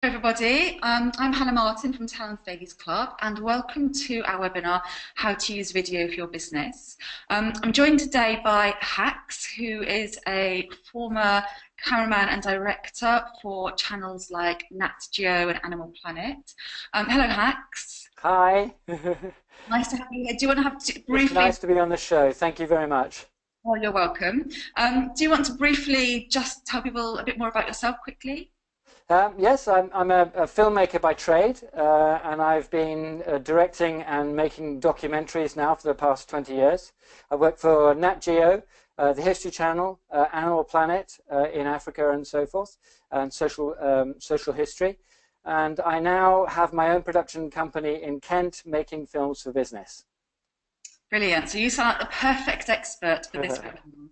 Everybody. I'm Hannah Martin from Talent Ladies Club, and welcome to our webinar, How to Use Video for Your Business. I'm joined today by Hax, who is a former cameraman and director for channels like Nat Geo and Animal Planet. Hello, Hax. Hi. Nice to have you here. Do you want to It's briefly? nice to be on the show. Thank you very much. Oh, you're welcome. Do you want to briefly just tell people a bit more about yourself quickly? Yes, I'm a filmmaker by trade, and I've been directing and making documentaries now for the past 20 years. I work for Nat Geo, the History Channel, Animal Planet in Africa and so forth, and social history. And I now have my own production company in Kent making films for business. Brilliant. So you sound like the perfect expert for this webinar.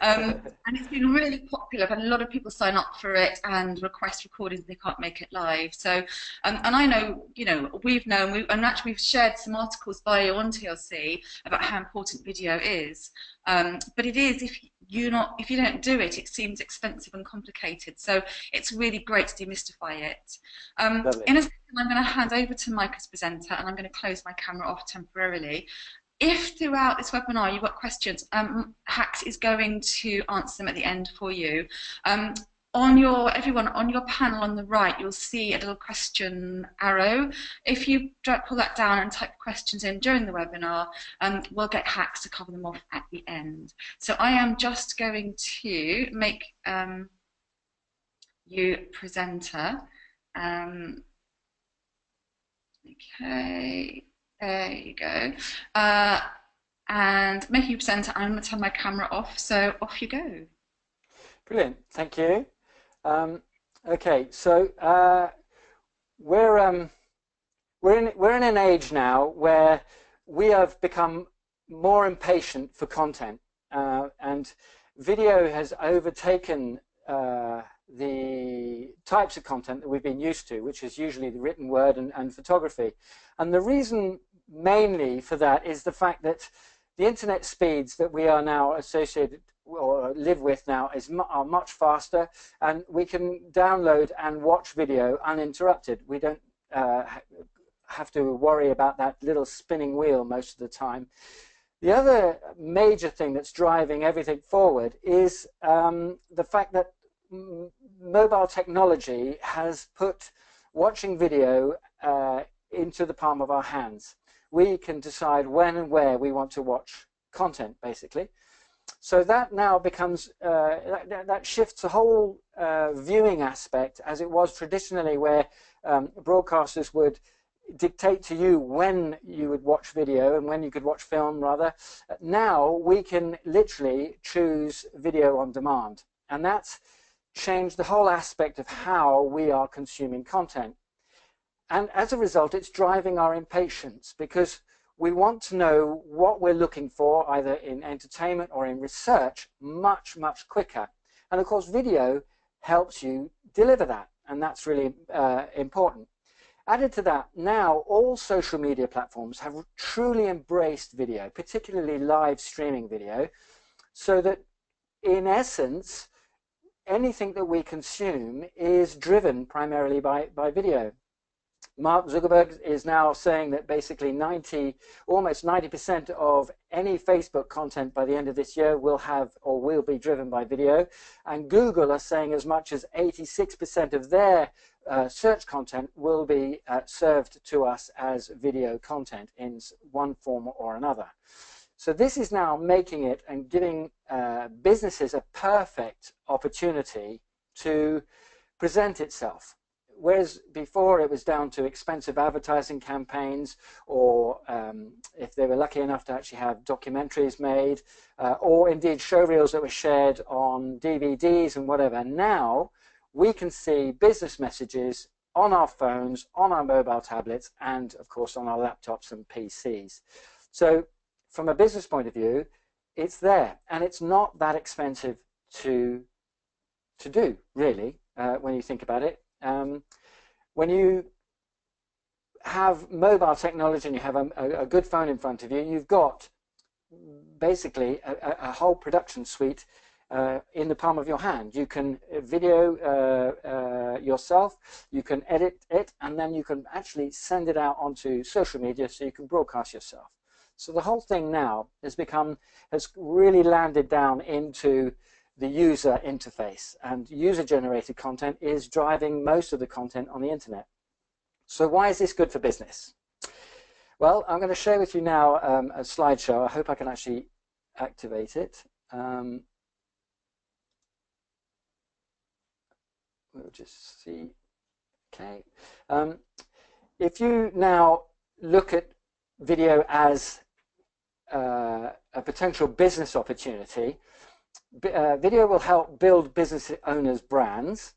And it's been really popular. I've had a lot of people sign up for it and request recordings if they can't make it live. So, and I know, and actually we've shared some articles by you on TLC about how important video is. But it is, if you don't do it, it seems expensive and complicated. So it's really great to demystify it. Lovely. In a second, I'm going to hand over to Mike as presenter, and I'm going to close my camera off temporarily. If throughout this webinar you've got questions, Hax is going to answer them at the end for you. Everyone on your panel on the right, you'll see a little question arrow. If you pull that down and type questions in during the webinar, we'll get Hax to cover them off at the end. So I am just going to make you presenter. Okay. There you go. And making you presenter, I'm going to turn my camera off, so off you go. Brilliant. Thank you. Okay, so we're in an age now where we have become more impatient for content, and video has overtaken the types of content that we've been used to, which is usually the written word and photography. And the reason mainly for that is the fact that the internet speeds that we are now associated or live with now are much faster, and we can download and watch video uninterrupted. We don't have to worry about that little spinning wheel most of the time. The other major thing that's driving everything forward is the fact that mobile technology has put watching video into the palm of our hands. We can decide when and where we want to watch content, basically. So that now becomes, that shifts the whole viewing aspect, as it was traditionally, where broadcasters would dictate to you when you would watch video and when you could watch film, rather. Now we can literally choose video on demand, and that's changed the whole aspect of how we are consuming content. And as a result, it's driving our impatience, because we want to know what we're looking for, either in entertainment or in research, much, much quicker. And of course, video helps you deliver that, and that's really important. Added to that, now all social media platforms have truly embraced video, particularly live streaming video, so that in essence, anything that we consume is driven primarily by video. Mark Zuckerberg is now saying that basically almost 90% of any Facebook content by the end of this year will have or will be driven by video. And Google are saying as much as 86% of their search content will be served to us as video content in one form or another. So this is now making it and giving businesses a perfect opportunity to present itself. Whereas before it was down to expensive advertising campaigns, or if they were lucky enough to actually have documentaries made, or indeed showreels that were shared on DVDs and whatever. Now we can see business messages on our phones, on our mobile tablets, and of course on our laptops and PCs. So from a business point of view, it's there, and it's not that expensive to do, really, when you think about it. When you have mobile technology and you have a good phone in front of you, you've got basically a whole production suite in the palm of your hand. You can video yourself, you can edit it, and then you can actually send it out onto social media so you can broadcast yourself. So the whole thing now has really landed down into the user interface, and user-generated content is driving most of the content on the internet. So why is this good for business? Well, I'm going to share with you now a slideshow. I hope I can actually activate it. We'll just see. Okay. If you now look at video as a potential business opportunity, video will help build business owners' brands.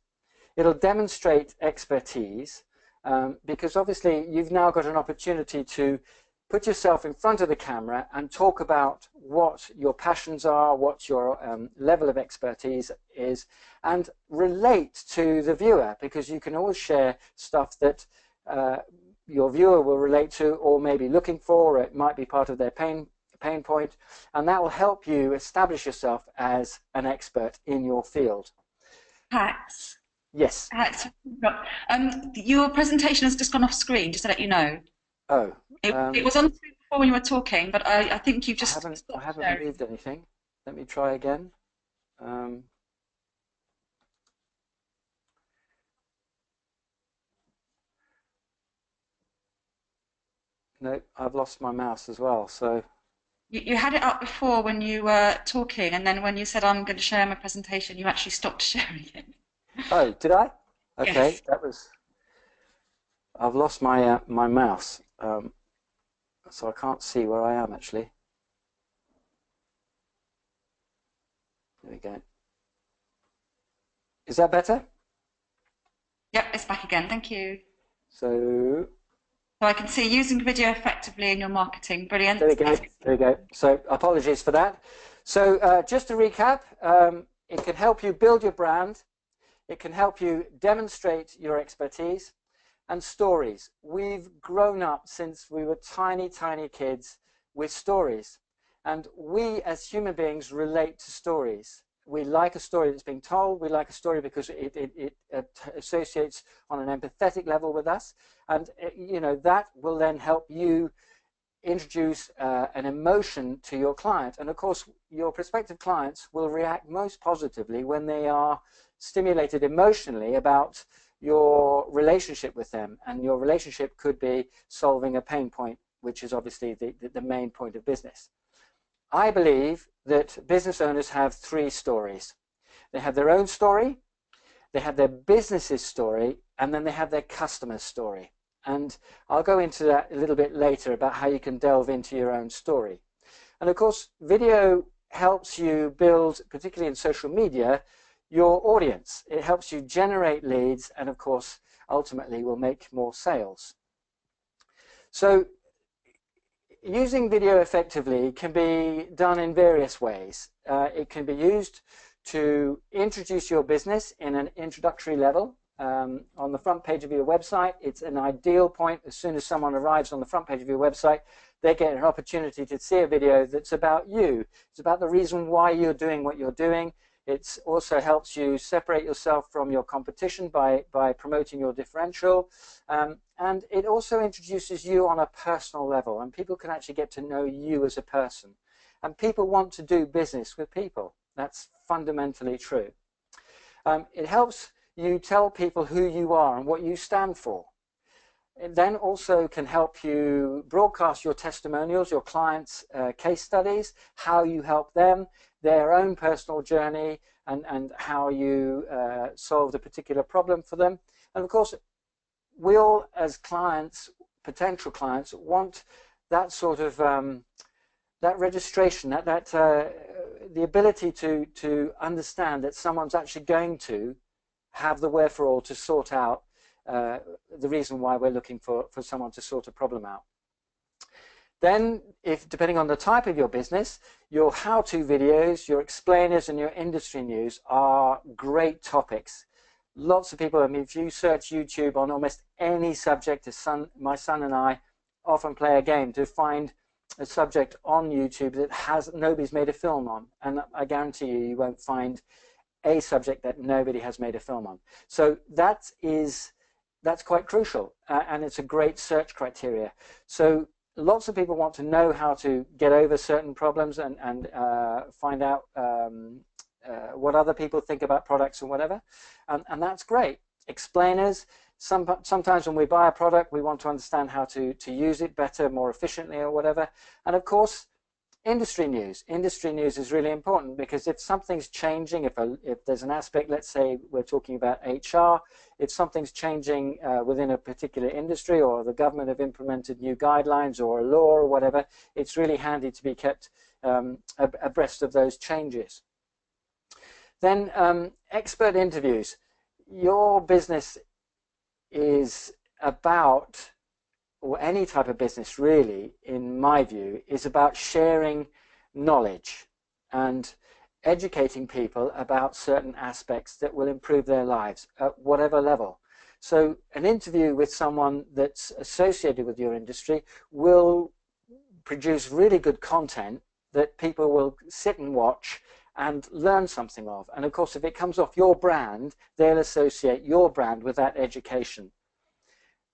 It'll demonstrate expertise, because obviously you've now got an opportunity to put yourself in front of the camera and talk about what your passions are, what your level of expertise is, and relate to the viewer, because you can always share stuff that your viewer will relate to or may be looking for, or it might be part of their pain point, and that will help you establish yourself as an expert in your field. Hacks. Yes. Hacks. Your presentation has just gone off screen, just to let you know. Oh. It was on screen before when you were talking, but I think you've just... I haven't moved anything. Let me try again. No, I've lost my mouse as well, so... You had it up before when you were talking, and then when you said, I'm going to share my presentation, you actually stopped sharing it. Oh, did I? Okay, Yes. that was... I've lost my my mouse, so I can't see where I am, actually. There we go. Is that better? Yep, it's back again. Thank you. So I can see using video effectively in your marketing. Brilliant. there we go. There we go. So apologies for that. So just to recap, it can help you build your brand. It can help you demonstrate your expertise. And stories. We've grown up since we were tiny, tiny kids with stories. And we as human beings relate to stories. We like a story that's being told. We like a story because it associates on an empathetic level with us. And, you know, that will then help you introduce an emotion to your client. And, of course, your prospective clients will react most positively when they are stimulated emotionally about your relationship with them. And your relationship could be solving a pain point, which is obviously the main point of business. I believe that business owners have three stories. They have their own story, they have their business's story, and then they have their customer's story. And I'll go into that a little bit later about how you can delve into your own story. And of course, video helps you build, particularly in social media, your audience. It helps you generate leads, and of course, ultimately will make more sales. So using video effectively can be done in various ways. It can be used to introduce your business in an introductory level. On the front page of your website, it's an ideal point. As soon as someone arrives on the front page of your website, they get an opportunity to see a video that's about you. It's about the reason why you're doing what you're doing. It also helps you separate yourself from your competition by promoting your differential. And it also introduces you on a personal level, and people can actually get to know you as a person. And people want to do business with people. That's fundamentally true. It helps you tell people who you are and what you stand for. It then also can help you broadcast your testimonials, your clients' case studies, how you help them, their own personal journey, and how you solved a particular problem for them. And of course, we all as clients, potential clients, want that sort of that registration, the ability to understand that someone's actually going to have the wherewithal to sort out the reason why we're looking for someone to sort a problem out. Then, depending on the type of your business, your how-to videos, your explainers, and your industry news are great topics. Lots of people, I mean, if you search YouTube on almost any subject, my son and I often play a game to find a subject on YouTube that nobody's made a film on, and I guarantee you won't find a subject that nobody has made a film on. So that's quite crucial, and it's a great search criteria. So lots of people want to know how to get over certain problems and find out what other people think about products and whatever, and that's great. Explainers. Sometimes when we buy a product, we want to understand how to use it better, more efficiently, or whatever. And of course, industry news. Industry news is really important, because if something's changing, if there's an aspect, let's say we're talking about HR, if something's changing within a particular industry, or the government have implemented new guidelines or a law or whatever, it's really handy to be kept abreast of those changes. Then expert interviews. Your business is about, or any type of business really, in my view, is about sharing knowledge and educating people about certain aspects that will improve their lives at whatever level. So an interview with someone that's associated with your industry will produce really good content that people will sit and watch and learn something of. And of course, if it comes off your brand, they'll associate your brand with that education.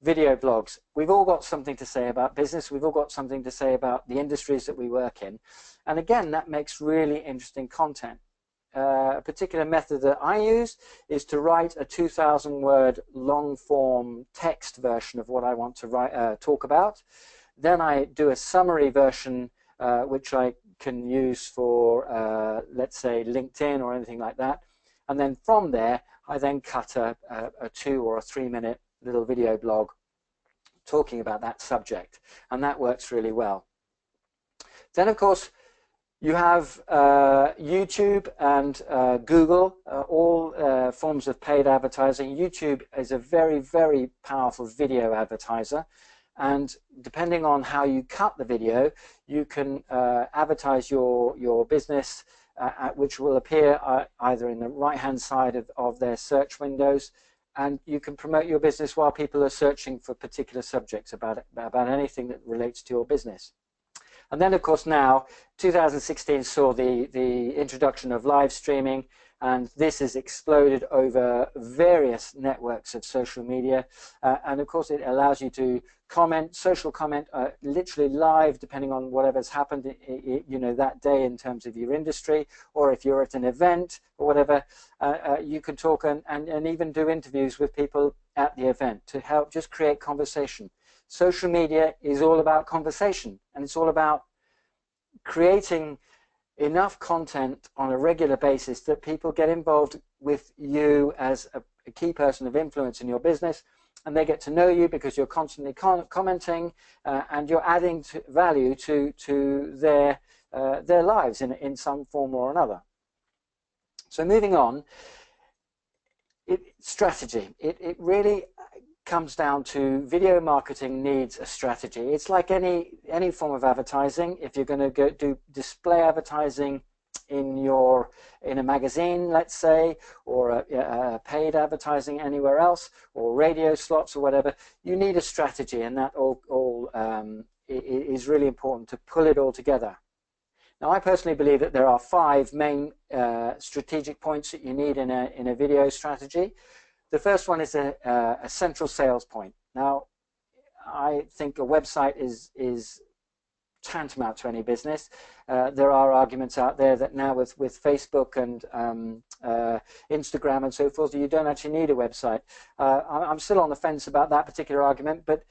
Video blogs. We've all got something to say about business. We've all got something to say about the industries that we work in. And again, that makes really interesting content. A particular method that I use is to write a 2,000-word long-form text version of what I want to talk about. Then I do a summary version, which I can use for, let's say, LinkedIn or anything like that. And then from there, I then cut a 2 or 3 minute little video blog talking about that subject, and that works really well. Then, of course, you have YouTube and Google, all forms of paid advertising. YouTube is a very, very powerful video advertiser, and depending on how you cut the video, you can advertise your business, which will appear either in the right-hand side of their search windows, and you can promote your business while people are searching for particular subjects about anything that relates to your business. And then, of course, now 2016 saw the introduction of live streaming, and this has exploded over various networks of social media. And of course, it allows you to comment, social comment, literally live, depending on whatever's happened, you know, that day in terms of your industry, or if you're at an event or whatever, you can talk and even do interviews with people at the event to help just create conversation. Social media is all about conversation, and it's all about creating enough content on a regular basis that people get involved with you as a key person of influence in your business, and they get to know you because you're constantly commenting, and you're adding value to their lives in some form or another. So moving on, strategy. It really comes down to video marketing needs a strategy. It's like any form of advertising. If you're going to do display advertising in a magazine, let's say, or a paid advertising anywhere else, or radio slots or whatever, you need a strategy, and that all is really important to pull it all together. Now, I personally believe that there are 5 main strategic points that you need in a video strategy. The first one is a central sales point. Now, I think a website is tantamount to any business. There are arguments out there that now with Facebook and Instagram and so forth, you don't actually need a website. I'm still on the fence about that particular argument, but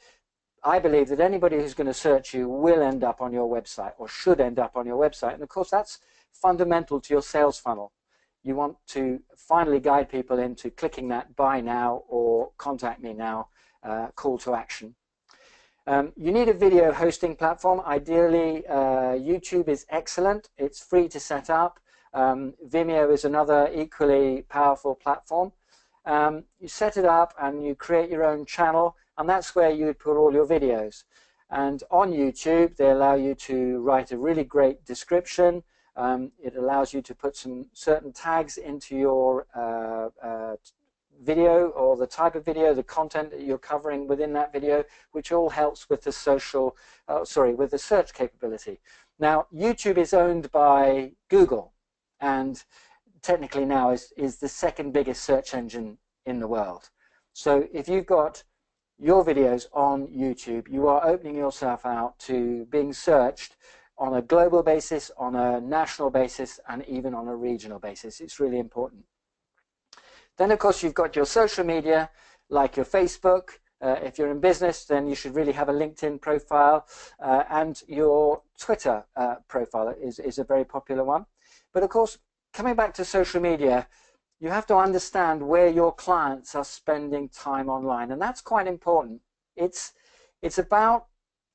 I believe that anybody who's going to search you will end up on your website, or should end up on your website. And of course, that's fundamental to your sales funnel. You want to finally guide people into clicking that buy now or contact me now call to action. You need a video hosting platform. Ideally, YouTube is excellent. It's free to set up. Vimeo is another equally powerful platform. You set it up and you create your own channel, and that's where you would put all your videos. And on YouTube, they allow you to write a really great description. It allows you to put some certain tags into your video or the type of video, the content that you're covering within that video, which all helps with the with the search capability. Now, YouTube is owned by Google, and technically now is the second biggest search engine in the world. So if you've got your videos on YouTube, you are opening yourself out to being searched on a global basis, on a national basis, and even on a regional basis. It's really important. Then, of course, you've got your social media, like your Facebook. If you're in business, then you should really have a LinkedIn profile, and your Twitter profile is a very popular one. But, of course, coming back to social media, you have to understand where your clients are spending time online, and that's quite important. It's about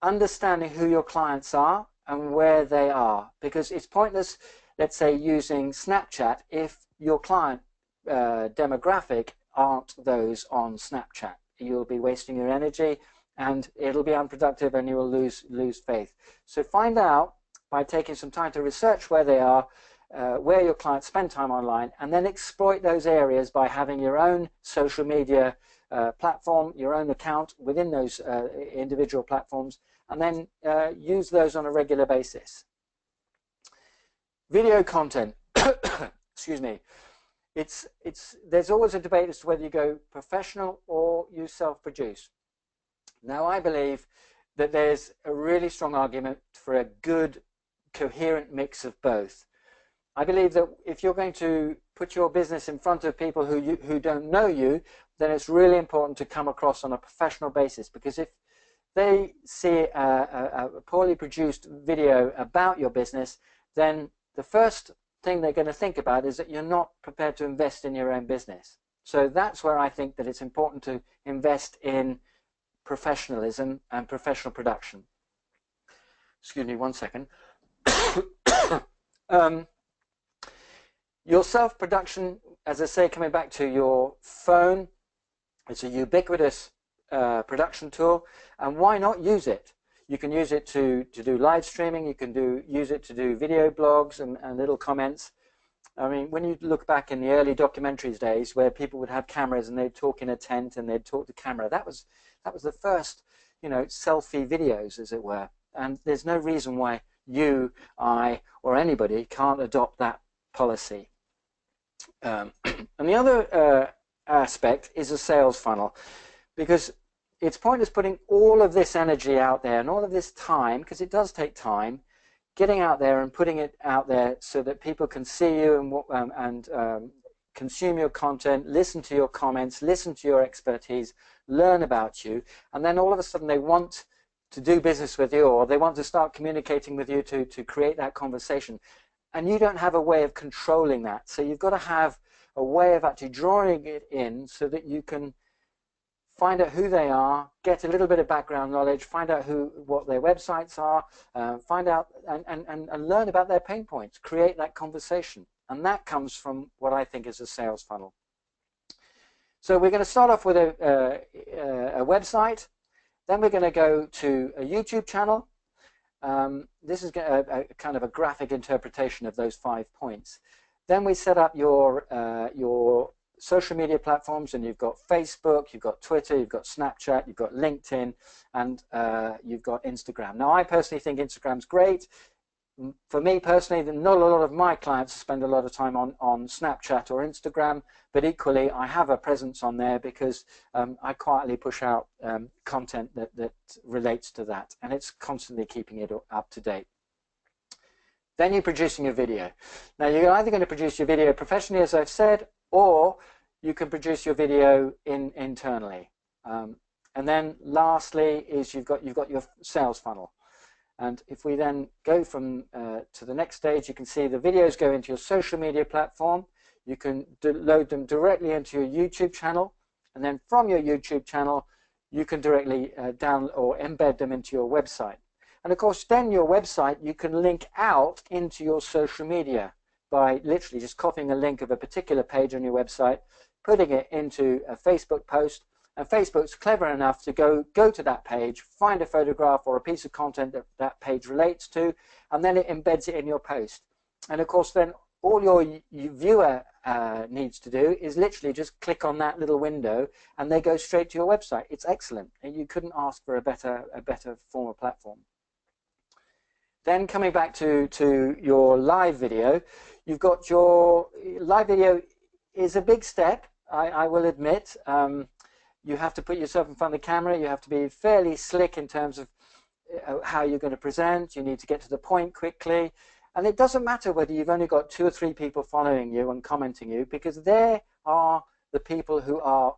understanding who your clients are and where they are, because it's pointless, let's say, using Snapchat if your client demographic aren't those on Snapchat. You'll be wasting your energy and it'll be unproductive, and you will lose faith. So find out by taking some time to research where they are, where your clients spend time online, and then exploit those areas by having your own social media platform, your own account within those individual platforms, and then use those on a regular basis. Video content, excuse me. There's always a debate as to whether you go professional or you self-produce. Now, I believe that there's a really strong argument for a good, coherent mix of both. I believe that if you're going to put your business in front of people who don't know you, then it's really important to come across on a professional basis, because if they see a poorly produced video about your business, then the first thing they're going to think about is that you're not prepared to invest in your own business. So that's where I think that it's important to invest in professionalism and professional production. Excuse me 1 second. Your self-production, as I say, coming back to your phone, it's a ubiquitous production tool, and why not use it? You can use it to do live streaming, you can use it to do video blogs and little comments. I mean, when you look back in the early documentaries days where people would have cameras and they'd talk in a tent and they'd talk to camera, that was the first, selfie videos, as it were. And there's no reason why you, I, or anybody can't adopt that policy. And the other aspect is a sales funnel, because it's pointless putting all of this energy out there and all of this time, because it does take time, getting out there and putting it out there so that people can see you and consume your content, listen to your comments, listen to your expertise, learn about you, and then all of a sudden they want to do business with you, or they want to start communicating with you to create that conversation. And you don't have a way of controlling that. So you've got to have a way of actually drawing it in so that you can find out who they are, get a little bit of background knowledge, find out what their websites are, find out and learn about their pain points, create that conversation. And that comes from what I think is a sales funnel. So we're going to start off with a website, then we're going to go to a YouTube channel. This is a kind of a graphic interpretation of those 5 points. Then we set up your social media platforms, and you've got Facebook, you've got Twitter, you've got Snapchat, you've got LinkedIn, and you've got Instagram. Now, I personally think Instagram's great. For me personally, not a lot of my clients spend a lot of time on Snapchat or Instagram, but equally I have a presence on there because I quietly push out content that relates to that, and it's constantly keeping it up to date. Then you're producing your video. Now, you're either going to produce your video professionally, as I've said, or you can produce your video internally. And then lastly is you've got your sales funnel. And if we then go from to the next stage, you can see the videos go into your social media platform. You can load them directly into your YouTube channel, and then from your YouTube channel you can directly download or embed them into your website. And of course, then your website you can link out into your social media by literally just copying a link of a particular page on your website, putting it into a Facebook post, and Facebook's clever enough to go to that page, find a photograph or a piece of content that that page relates to, and then it embeds it in your post. And of course, then all your viewer needs to do is literally just click on that little window and they go straight to your website. It's excellent, and you couldn't ask for a better form of platform. Then coming back to your live video, you've got your live video is a big step, I will admit. You have to put yourself in front of the camera. You have to be fairly slick in terms of how you're going to present. You need to get to the point quickly. And it doesn't matter whether you've only got 2 or 3 people following you and commenting you, because they are the people who are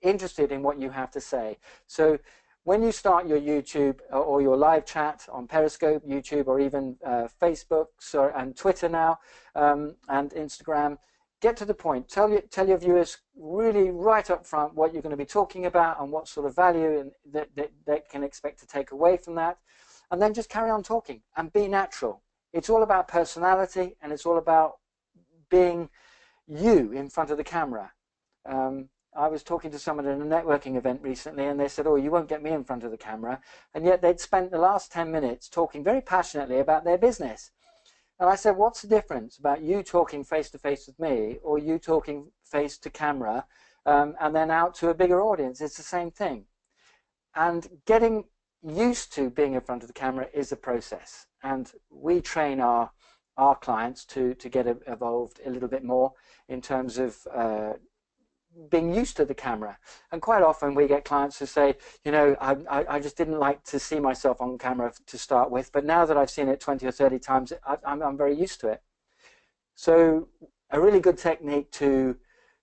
interested in what you have to say. So when you start your YouTube or your live chat on Periscope, YouTube, or even Facebook and Twitter now, and Instagram, get to the point. Tell your viewers really right up front what you're going to be talking about and what sort of value that they can expect to take away from that. And then just carry on talking and be natural. It's all about personality, and it's all about being you in front of the camera. I was talking to someone at a networking event recently, and they said, oh, you won't get me in front of the camera. And yet they'd spent the last 10 minutes talking very passionately about their business. And I said, what's the difference about you talking face-to-face with me or you talking face to camera and then out to a bigger audience? It's the same thing. And getting used to being in front of the camera is a process. And we train our clients to get evolved a little bit more in terms of being used to the camera. And quite often we get clients who say, you know, I just didn't like to see myself on camera to start with, but now that I've seen it 20 or 30 times, I'm very used to it. So a really good technique to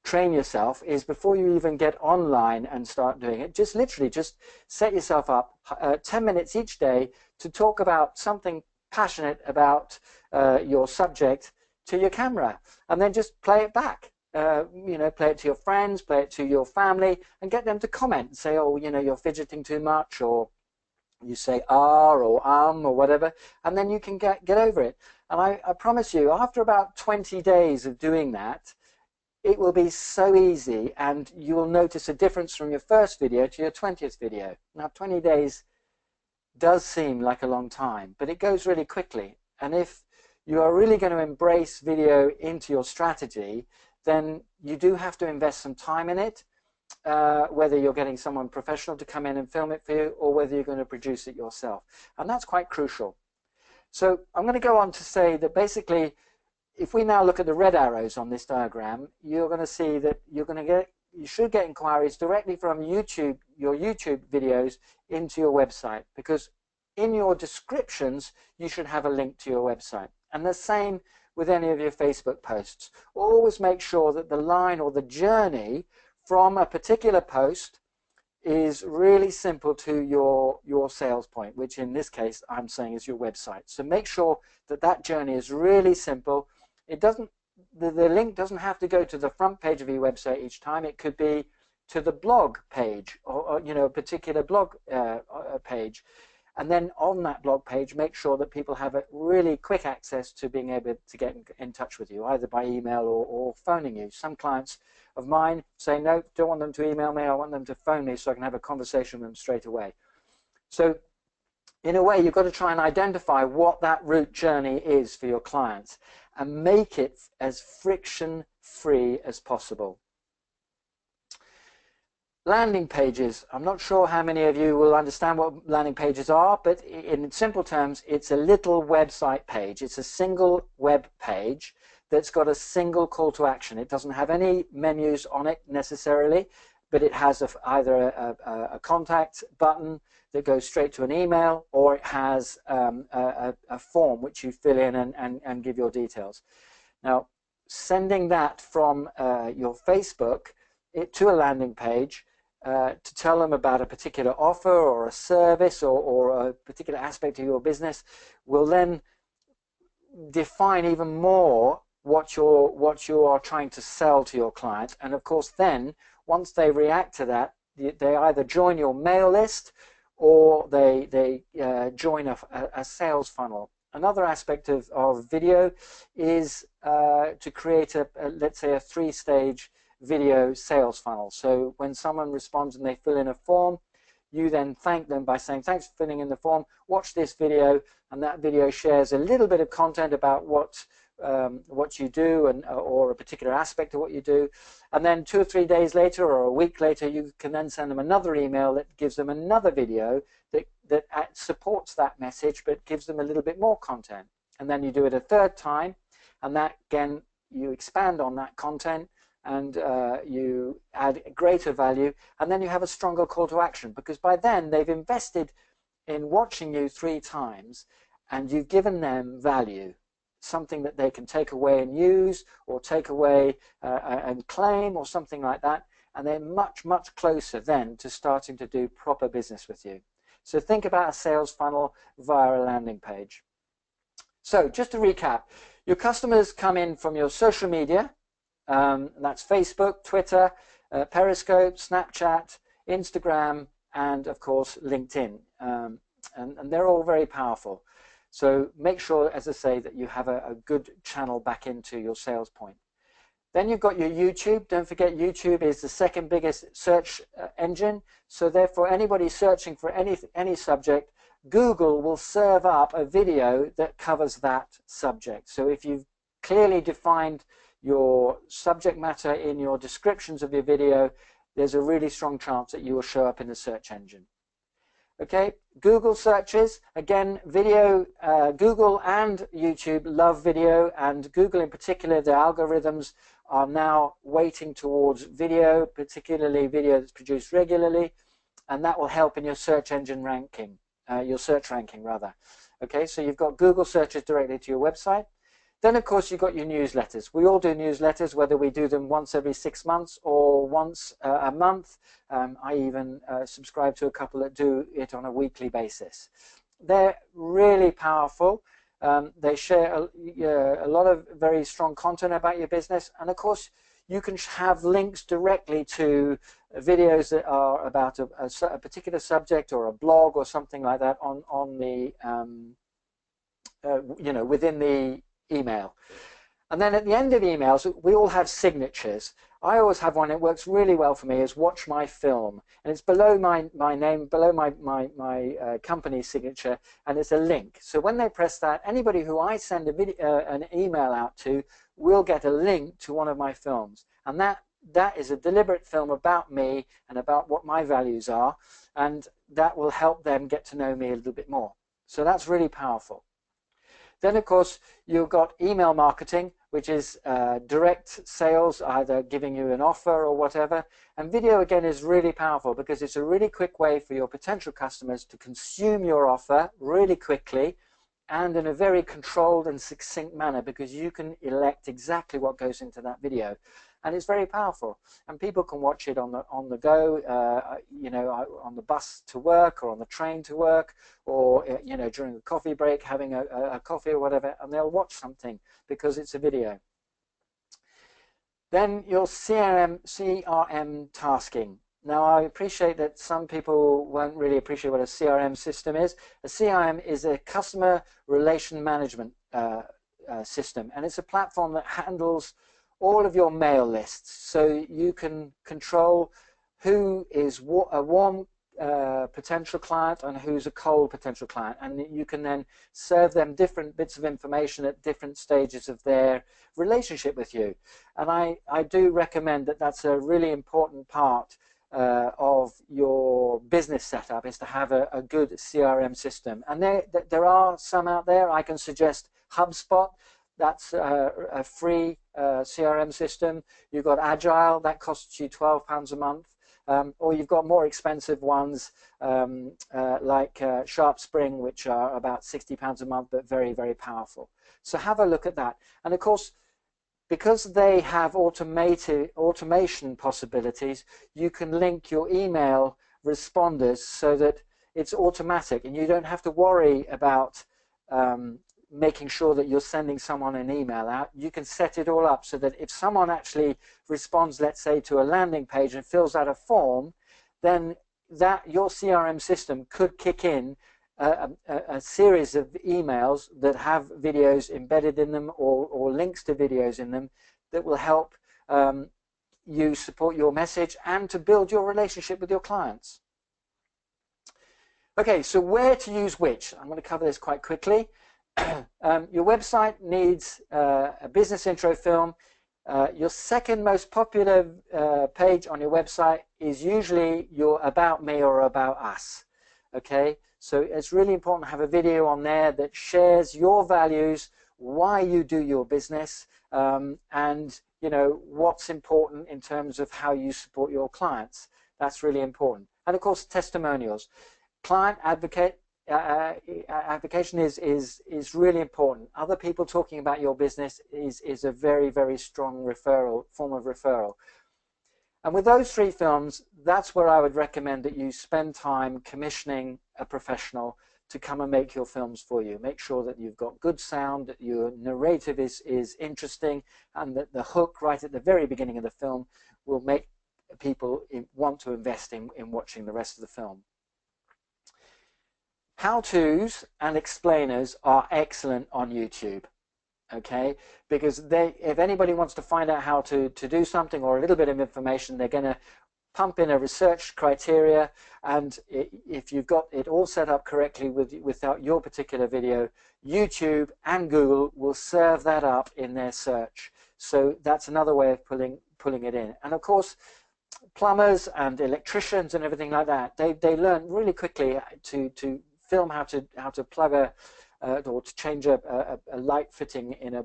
train yourself is, before you even get online and start doing it, just literally just set yourself up 10 minutes each day to talk about something passionate about your subject to your camera, and then just play it back. You know, play it to your friends, play it to your family, and get them to comment and say, oh, you know, you're fidgeting too much, or you say or or whatever, and then you can get over it. And I promise you, after about 20 days of doing that, it will be so easy, and you will notice a difference from your first video to your 20th video. Now, 20 days does seem like a long time, but it goes really quickly. And if you are really going to embrace video into your strategy, then you do have to invest some time in it, whether you're getting someone professional to come in and film it for you, or whether you're going to produce it yourself. And that's quite crucial. So I'm going to go on to say that basically, if we now look at the red arrows on this diagram, you're going to see that you should get inquiries directly from YouTube, your YouTube videos, into your website, because in your descriptions you should have a link to your website. And the same with any of your Facebook posts. Always make sure that the line or the journey from a particular post is really simple to your sales point, which in this case I'm saying is your website. So make sure that that journey is really simple. It doesn't, the link doesn't have to go to the front page of your website each time. It could be to the blog page, or you know, a particular blog page. And then on that blog page, make sure that people have a really quick access to being able to get in touch with you, either by email or phoning you. Some clients of mine say, no, don't want them to email me, I want them to phone me so I can have a conversation with them straight away. So in a way, you've got to try and identify what that route journey is for your clients and make it as friction-free as possible. Landing pages. I'm not sure how many of you will understand what landing pages are, but in simple terms, it's a little website page. It's a single web page that's got a single call to action. It doesn't have any menus on it necessarily, but it has either a contact button that goes straight to an email, or it has a form which you fill in and give your details. Now, sending that from your Facebook to a landing page to tell them about a particular offer or a service or a particular aspect of your business will then define even more what you are trying to sell to your client. And of course, then once they react to that, they either join your mail list or they join a sales funnel. Another aspect of video is to create let's say a 3-stage video sales funnel. So when someone responds and they fill in a form, you then thank them by saying, thanks for filling in the form, watch this video, and that video shares a little bit of content about what what you do or a particular aspect of what you do. And then 2 or 3 days later or a week later, you can then send them another email that gives them another video that supports that message but gives them a little bit more content. And then you do it a third time, and that again, you expand on that content and you add greater value, and then you have a stronger call to action, because by then they've invested in watching you 3 times and you've given them value, something that they can take away and use, or take away and claim, or something like that, and they're much, much closer then to starting to do proper business with you. So think about a sales funnel via a landing page. So just to recap, your customers come in from your social media, that's Facebook, Twitter, Periscope, Snapchat, Instagram, and of course LinkedIn, and they're all very powerful. So make sure, as I say, that you have a good channel back into your sales point. Then you've got your YouTube. Don't forget, YouTube is the second biggest search engine. So therefore, anybody searching for any subject, Google will serve up a video that covers that subject. So if you've clearly defined your subject matter in your descriptions of your video, there's a really strong chance that you will show up in the search engine. Okay, Google searches, again, video, Google and YouTube love video, and Google in particular, the algorithms are now weighting towards video, particularly video that's produced regularly, and that will help in your search engine ranking, your search ranking rather. Okay, so you've got Google searches directly to your website. Then, of course, you've got your newsletters. We all do newsletters, whether we do them once every 6 months or once a month. I even subscribe to a couple that do it on a weekly basis. They're really powerful. They share a lot of very strong content about your business. And, of course, you can have links directly to videos that are about a particular subject or a blog or something like that on the, within the email. And then at the end of emails, we all have signatures. I always have one. It works really well for me. Is watch my film, and it's below my name, below my company signature, and it's a link. So when they press that, anybody who I send an email out to will get a link to one of my films, and that is a deliberate film about me and about what my values are, and that will help them get to know me a little bit more. So that's really powerful. Then, of course, you've got email marketing, which is direct sales, either giving you an offer or whatever. And video, again, is really powerful because it's a really quick way for your potential customers to consume your offer really quickly and in a very controlled and succinct manner, because you can elect exactly what goes into that video. And it's very powerful, and people can watch it on the go, on the bus to work, or on the train to work, or during the coffee break, having a coffee or whatever, and they'll watch something because it's a video. Then your CRM tasking. Now, I appreciate that some people won't really appreciate what a CRM system is. A CRM is a customer relation management system, and it's a platform that handles all of your mail lists, so you can control who is a warm potential client and who's a cold potential client, and you can then serve them different bits of information at different stages of their relationship with you. And I do recommend that that's a really important part of your business setup, is to have a good CRM system. And there are some out there. I can suggest HubSpot. That's a free CRM system. You've got Agile, that costs you £12 a month. Or you've got more expensive ones like Sharp Spring, which are about £60 a month, but very, very powerful. So have a look at that. And of course, because they have automation possibilities, you can link your email responders so that it's automatic, and you don't have to worry about making sure that you're sending someone an email out. You can set it all up so that if someone actually responds, let's say, to a landing page and fills out a form, then your CRM system could kick in a series of emails that have videos embedded in them, or links to videos in them, that will help you support your message and to build your relationship with your clients. Okay, so where to use which? I'm going to cover this quite quickly. Your website needs a business intro film. Your second most popular page on your website is usually your About Me or About Us. Okay, so it's really important to have a video on there that shares your values, why you do your business, and what's important in terms of how you support your clients. That's really important. And of course, testimonials. Client application is really important. Other people talking about your business is a very, very strong form of referral. And with those 3 films, that's where I would recommend that you spend time commissioning a professional to come and make your films for you. Make sure that you've got good sound, that your narrative is interesting, and that the hook right at the very beginning of the film will make people want to invest in watching the rest of the film. How-tos and explainers are excellent on YouTube. Okay, because if anybody wants to find out how to do something or a little bit of information, they're going to pump in a research criteria, and if you've got it all set up correctly without your particular video, YouTube and Google will serve that up in their search. So that's another way of pulling it in. And of course, plumbers and electricians and everything like that, they learn really quickly to film how to plug or to change a light fitting in a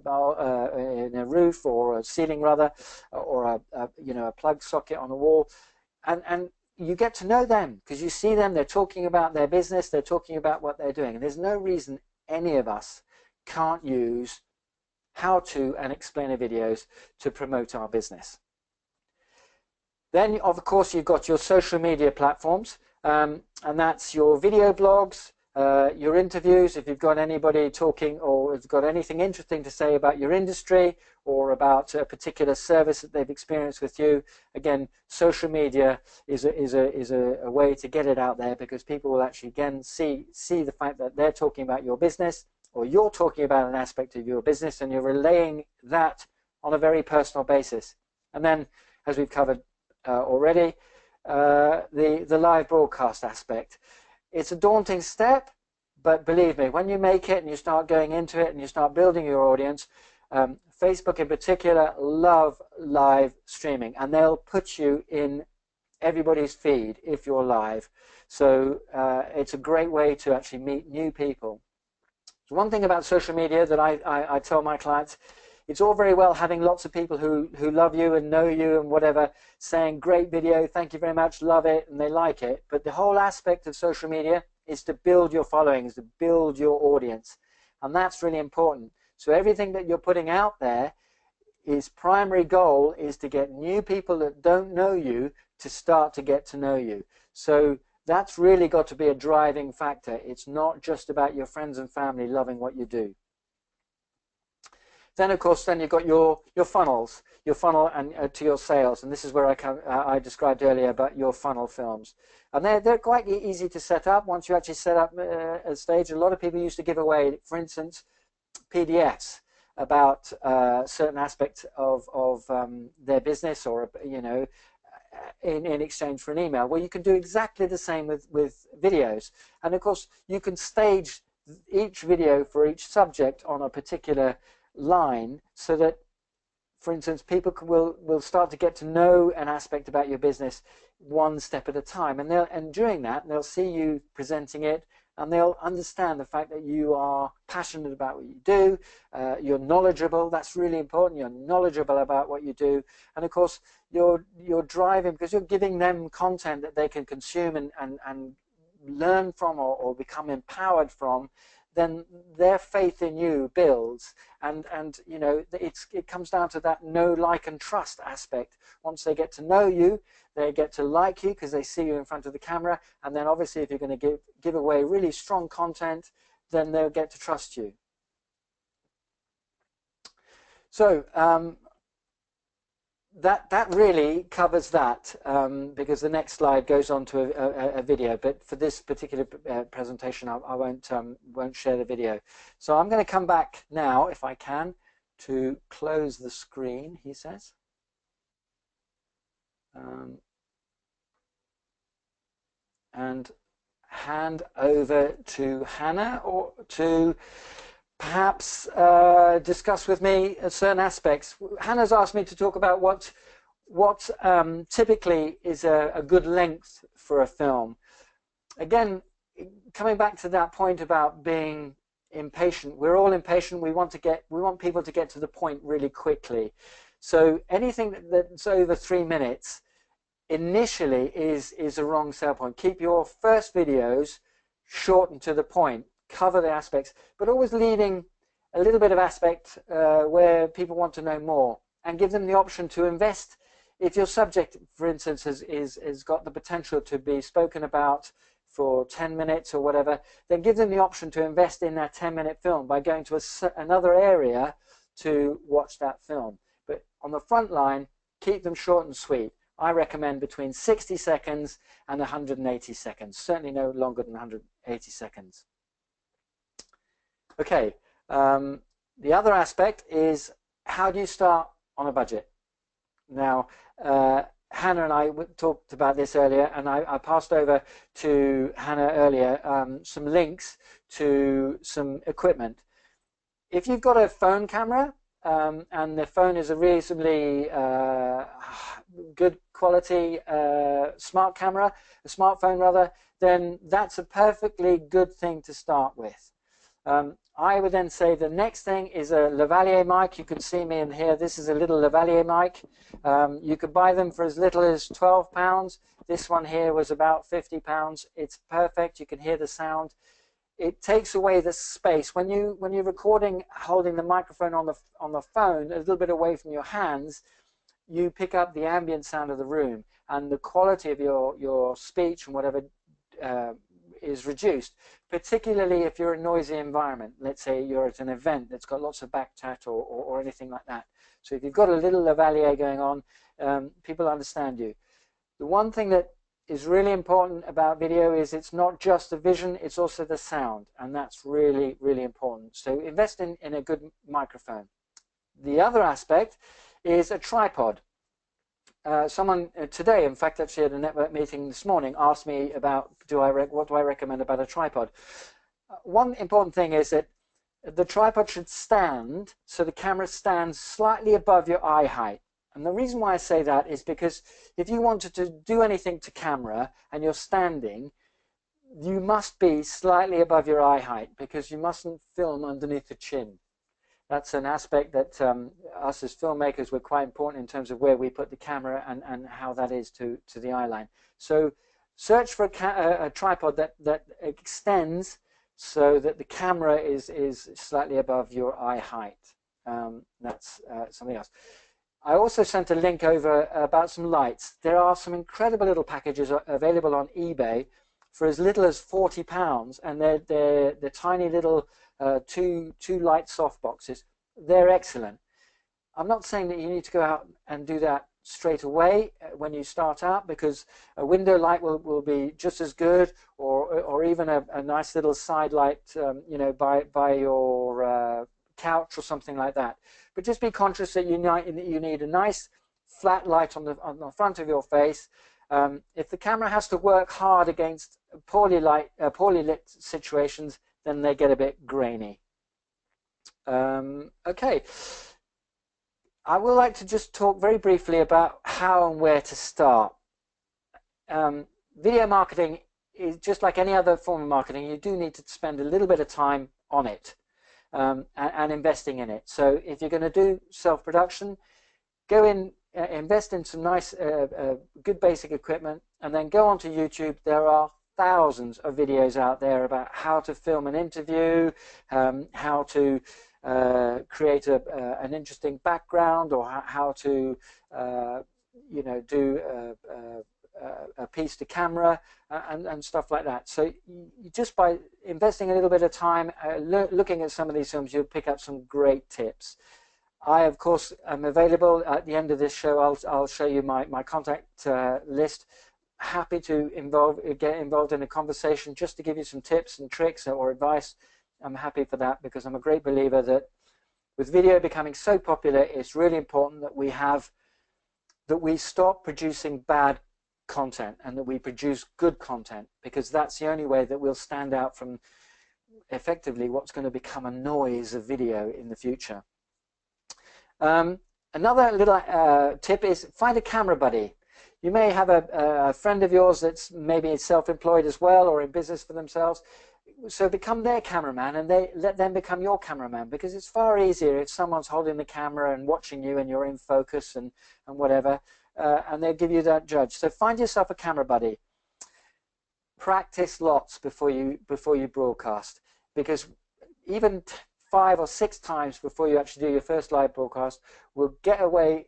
roof or a ceiling rather, or a plug socket on a wall, and you get to know them because you see them. They're talking about their business. They're talking about what they're doing, and there's no reason any of us can't use how-to and explainer videos to promote our business. Then, of course, you've got your social media platforms, and that's your video blogs, your interviews, if you've got anybody talking or has got anything interesting to say about your industry or about a particular service that they've experienced with you. Again, social media is a way to get it out there, because people will actually again see the fact that they're talking about your business, or you're talking about an aspect of your business, and you're relaying that on a very personal basis. And then, as we've covered already, the live broadcast aspect. It's a daunting step, but believe me, when you make it and you start going into it and you start building your audience, Facebook in particular love live streaming, and they'll put you in everybody's feed if you're live. So it's a great way to actually meet new people. So one thing about social media that I tell my clients, it's all very well having lots of people who love you and know you and whatever, saying great video, thank you very much, love it, and they like it. But the whole aspect of social media is to build your followings, to build your audience. And that's really important. So everything that you're putting out there, its primary goal is to get new people that don't know you to start to get to know you. So that's really got to be a driving factor. It's not just about your friends and family loving what you do. Then, of course, you've got your funnels, your funnel and to your sales, and this is where I described earlier about your funnel films, and they're quite easy to set up. Once you actually set up a stage, a lot of people used to give away, for instance, PDFs about certain aspects of their business, or in exchange for an email. Well, you can do exactly the same with videos, and of course, you can stage each video for each subject on a particular line, so that, for instance, people will start to get to know an aspect about your business one step at a time, and during that they'll see you presenting it, and they'll understand the fact that you are passionate about what you do, you're knowledgeable. That's really important. You're knowledgeable about what you do, and of course you're driving, because you're giving them content that they can consume and learn from, or become empowered from. Then their faith in you builds, and it comes down to that know, like, and trust aspect. Once they get to know you, they get to like you because they see you in front of the camera, and then obviously if you're going to give away really strong content, then they'll get to trust you. So that really covers that, because the next slide goes on to a video, but for this particular presentation I won't share the video. So I'm going to come back now, if I can, to close the screen, he says. And hand over to Hannah, or to perhaps discuss with me certain aspects. Hannah's asked me to talk about what typically is a good length for a film. Again, coming back to that point about being impatient, we're all impatient. We want people to get to the point really quickly. So anything that's over 3 minutes initially is a wrong sell point. Keep your first videos short and to the point. Cover the aspects, but always leaving a little bit of aspect where people want to know more, and give them the option to invest. If your subject, for instance, has got the potential to be spoken about for 10 minutes or whatever, then give them the option to invest in that 10-minute film by going to another area to watch that film. But on the front line, keep them short and sweet. I recommend between 60 seconds and 180 seconds, certainly no longer than 180 seconds. Okay, the other aspect is, how do you start on a budget? Now, Hannah and I talked about this earlier, and I passed over to Hannah earlier some links to some equipment. If you've got a phone camera, and the phone is a reasonably good quality smartphone rather, then that's a perfectly good thing to start with. I would then say the next thing is a lavalier mic. You can see me in here. This is a little lavalier mic. You could buy them for as little as £12. This one here was about £50. It's perfect. You can hear the sound. It takes away the space when you're recording, holding the microphone on the phone a little bit away from your hands. You pick up the ambient sound of the room, and the quality of your speech and whatever is reduced, particularly if you're in a noisy environment. Let's say you're at an event that's got lots of back chat or anything like that. So if you've got a little lavalier going on, people understand you. The one thing that is really important about video is it's not just the vision, it's also the sound, and that's really, really important. So invest in a good microphone. The other aspect is a tripod. Someone today, in fact, actually at a network meeting this morning, asked me about what do I recommend about a tripod. One important thing is that the tripod should stand so the camera stands slightly above your eye height. And the reason why I say that is because if you wanted to do anything to camera and you're standing, you must be slightly above your eye height, because you mustn't film underneath the chin. That's an aspect that us as filmmakers were quite important in terms of where we put the camera and how that is to the eye line. So search for a tripod that extends so that the camera is slightly above your eye height. That's something else. I also sent a link over about some lights. There are some incredible little packages available on eBay for as little as £40, and they're tiny little two light soft boxes. They're excellent. I'm not saying that you need to go out and do that straight away when you start out, because a window light will be just as good, or even a nice little side light, you know, by your couch or something like that. But just be conscious that you need a nice flat light on the front of your face. If the camera has to work hard against poorly lit situations, then they get a bit grainy. Okay, I would like to just talk very briefly about how and where to start. Video marketing is just like any other form of marketing. You do need to spend a little bit of time on it. And investing in it. So if you're going to do self-production, go in, invest in some nice, good basic equipment, and then go onto YouTube. There are thousands of videos out there about how to film an interview, how to create an interesting background, or how to, you know, do a piece to camera and stuff like that. So just by investing a little bit of time looking at some of these films, you'll pick up some great tips. I, of course, am available at the end of this show. I'll show you my contact list. Happy to get involved in a conversation just to give you some tips and tricks or advice. I'm happy for that, because I'm a great believer that with video becoming so popular, it's really important that we stop producing bad content and that we produce good content, because that's the only way that we'll stand out from effectively what's going to become a noise of video in the future. Another little tip is find a camera buddy. You may have a friend of yours that's maybe self-employed as well or in business for themselves. So become their cameraman and let them become your cameraman, because it's far easier if someone's holding the camera and watching you and you're in focus and whatever, and they'll give you that judge. So find yourself a camera buddy. Practice lots before you broadcast, because even 5 or 6 times before you actually do your first live broadcast will get away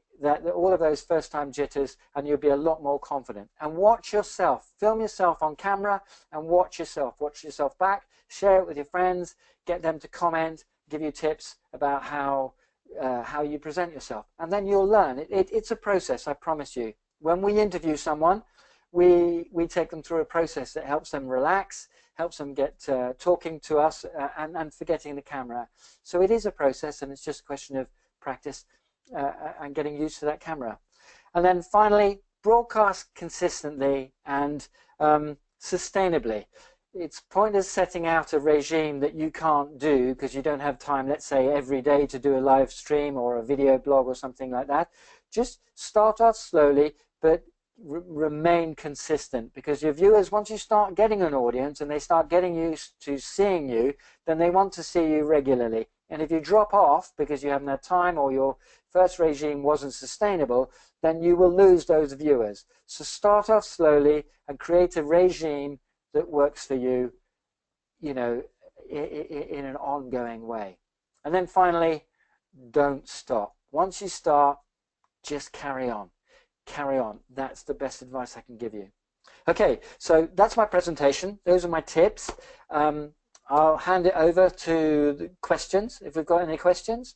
all of those first time jitters, and you'll be a lot more confident. And watch yourself, film yourself on camera and watch yourself back, share it with your friends, get them to comment, give you tips about how you present yourself, and then you'll learn. It's a process, I promise you. When we interview someone, we take them through a process that helps them relax, helps them get talking to us and forgetting the camera. So it is a process, and it's just a question of practice and getting used to that camera. And then finally, broadcast consistently and sustainably. It's pointless setting out a regime that you can't do because you don't have time, let's say, every day to do a live stream or a video blog or something like that. Just start off slowly, but remain consistent, because your viewers, once you start getting an audience and they start getting used to seeing you, then they want to see you regularly. And if you drop off because you haven't had time or your first regime wasn't sustainable, then you will lose those viewers. So start off slowly and create a regime that works for you, you know, in an ongoing way. And then finally, don't stop. Once you start, just carry on. Carry on. That's the best advice I can give you. Okay, so that's my presentation. Those are my tips. I'll hand it over to the questions, if we've got any questions.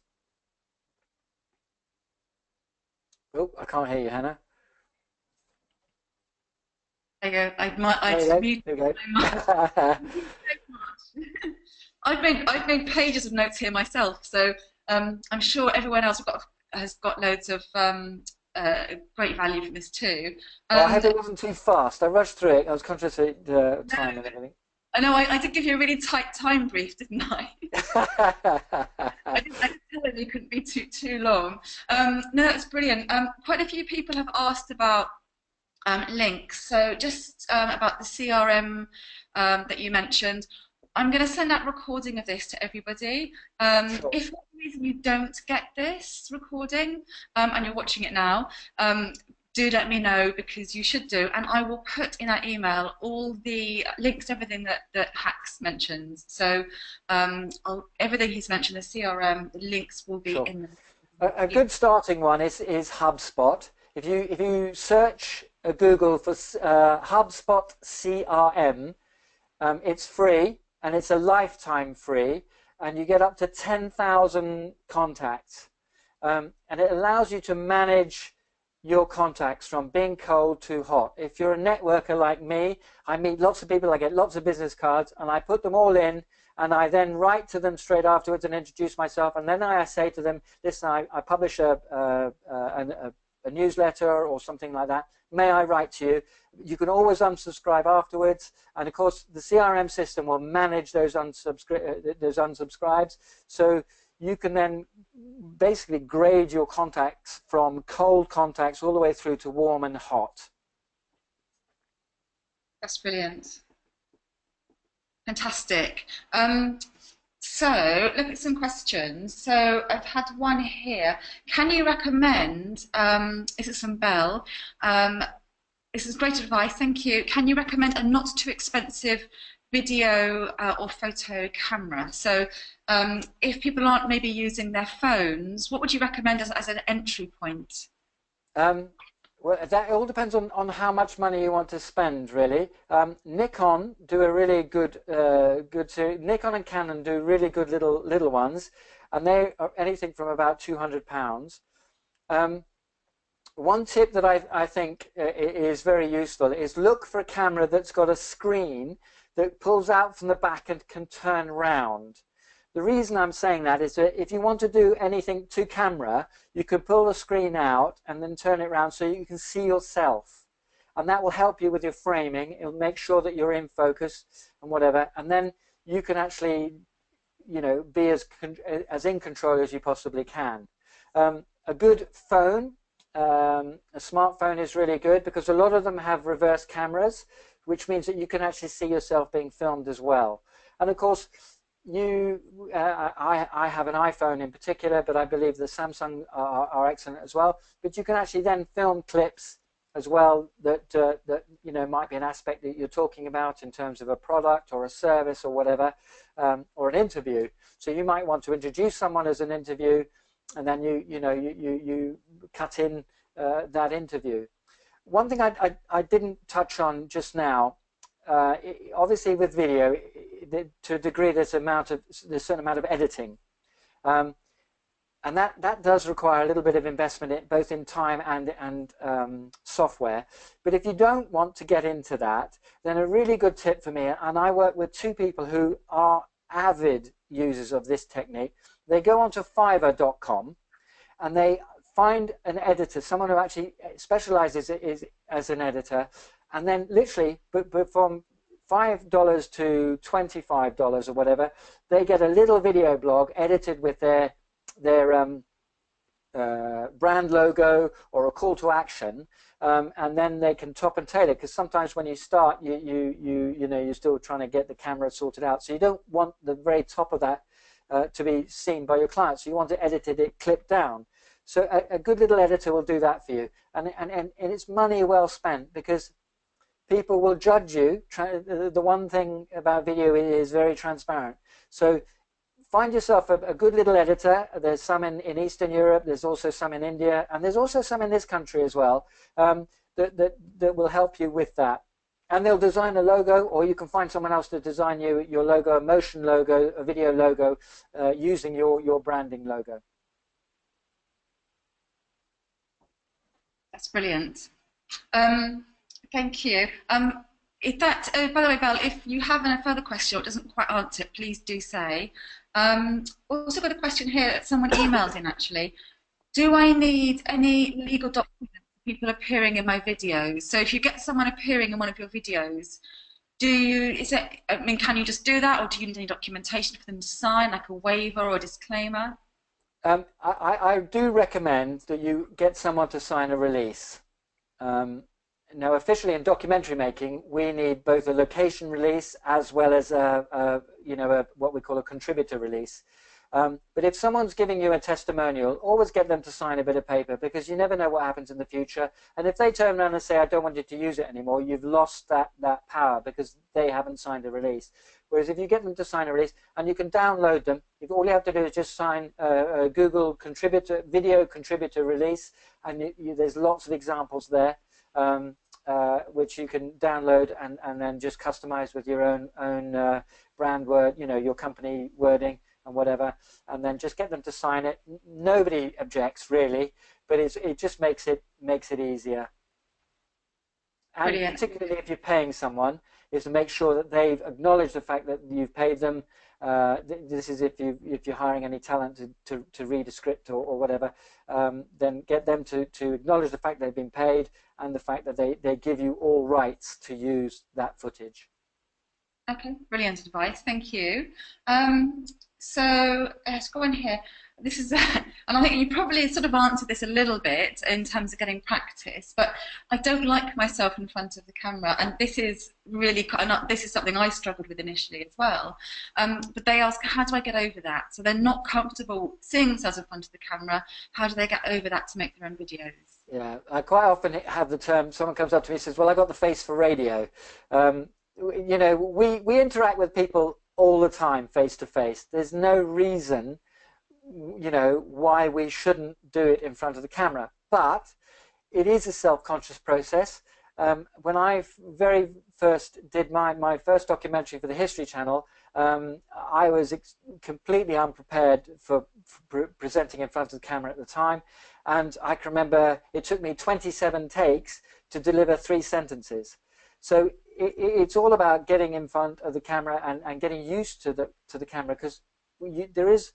Oh, I can't hear you, Hannah. There you go. I'd mute my mic. I've made pages of notes here myself, so I'm sure everyone else has got loads of great value from this too. Well, I hope it wasn't too fast. I rushed through it. I was conscious of the time and everything. I know I did give you a really tight time brief, didn't I? I didn't tell him you couldn't be too long. No, that's brilliant. Quite a few people have asked about links. So just about the CRM that you mentioned, I'm going to send out a recording of this to everybody. Sure. If for some reason you don't get this recording and you're watching it now, do let me know, because you should do, and I will put in our email all the links to everything that Hacks mentions. So everything he's mentioned, the CRM, the links will be in the... A good starting one is HubSpot. If you search Google for HubSpot CRM, it's free, and it's a lifetime free, and you get up to 10,000 contacts, and it allows you to manage your contacts from being cold to hot. If you're a networker like me, I meet lots of people, I get lots of business cards, and I put them all in, and I then write to them straight afterwards and introduce myself, and then I say to them, listen, I publish a newsletter or something like that. May I write to you? You can always unsubscribe afterwards, and of course the CRM system will manage those unsubscribes, so you can then basically grade your contacts from cold contacts all the way through to warm and hot. That's brilliant. Fantastic. So look at some questions. So I've had one here. Can you recommend, this is from Belle, this is great advice, thank you. Can you recommend a not too expensive video or photo camera? So if people aren't maybe using their phones, what would you recommend as an entry point? Well, that all depends on how much money you want to spend, really. Nikon do a really good series. Nikon and Canon do really good little ones, and they are anything from about £200. One tip that I think is very useful is look for a camera that's got a screen that pulls out from the back and can turn round. The reason I'm saying that is that if you want to do anything to camera, you can pull the screen out and then turn it around so you can see yourself. And that will help you with your framing. It'll make sure that you're in focus and whatever. And then you can actually, be as in control as you possibly can. A good phone, a smartphone is really good because a lot of them have reverse cameras, which means that you can actually see yourself being filmed as well. And of course, I have an iPhone in particular, but I believe the Samsung are excellent as well. But you can actually then film clips as well that might be an aspect that you're talking about in terms of a product or a service or whatever, or an interview. So you might want to introduce someone as an interview, and then you cut in that interview. One thing I didn't touch on just now, obviously with video, to a degree there's a certain amount of editing. And that does require a little bit of investment both in time and software. But if you don't want to get into that, then a really good tip for me, and I work with two people who are avid users of this technique, they go onto Fiverr.com and they find an editor, someone who actually specializes as an editor, and then literally, but from $5 to $25 or whatever, they get a little video blog edited with their brand logo or a call to action, and then they can top and tailor, because sometimes when you start you're still trying to get the camera sorted out, so you don't want the very top of that to be seen by your client, so you want to edit it clipped down. So a good little editor will do that for you, and it's money well spent, because people will judge you. The one thing about video is very transparent. So find yourself a good little editor. There's some in Eastern Europe, there's also some in India, and there's also some in this country as well, that will help you with that. And they'll design a logo, or you can find someone else to design you your logo, a motion logo, a video logo, using your branding logo. That's brilliant. Thank you. By the way, Belle, if you have a further question or it doesn't quite answer it, please do say. Also got a question here that someone emailed in, actually. Do I need any legal documents for people appearing in my videos? So if you get someone appearing in one of your videos, can you just do that, or do you need any documentation for them to sign, like a waiver or a disclaimer? I do recommend that you get someone to sign a release. Now, officially in documentary making, we need both a location release as well as what we call a contributor release. But if someone's giving you a testimonial, always get them to sign a bit of paper, because you never know what happens in the future. And if they turn around and say, I don't want you to use it anymore, you've lost that power, because they haven't signed a release. Whereas if you get them to sign a release, and you can download them, all you have to do is just sign a Google video contributor release, and there's lots of examples there, which you can download and then just customize with your own brand word, your company wording and whatever, and then just get them to sign it. Nobody objects really, but it just makes it easier. And Brilliant. particularly if you're paying someone, is to make sure that they've acknowledged the fact that you've paid them. This is if you're hiring any talent to read a script or whatever, then get them to acknowledge the fact they've been paid, and the fact that they give you all rights to use that footage. Okay, brilliant advice. Thank you. So let's go on here. This is, and I think you probably sort of answered this a little bit in terms of getting practice, but I don't like myself in front of the camera, and this is really, this is something I struggled with initially as well. But they ask, how do I get over that? So they're not comfortable seeing themselves in front of the camera. How do they get over that to make their own videos? Yeah, I quite often have the term, someone comes up to me and says, well, I got the face for radio. We interact with people all the time, face to face. There's no reason why we shouldn't do it in front of the camera, but it is a self-conscious process. When I very first did my first documentary for the History Channel, I was completely unprepared for presenting in front of the camera at the time, and I can remember it took me 27 takes to deliver 3 sentences. So it's all about getting in front of the camera and getting used to the camera, because there is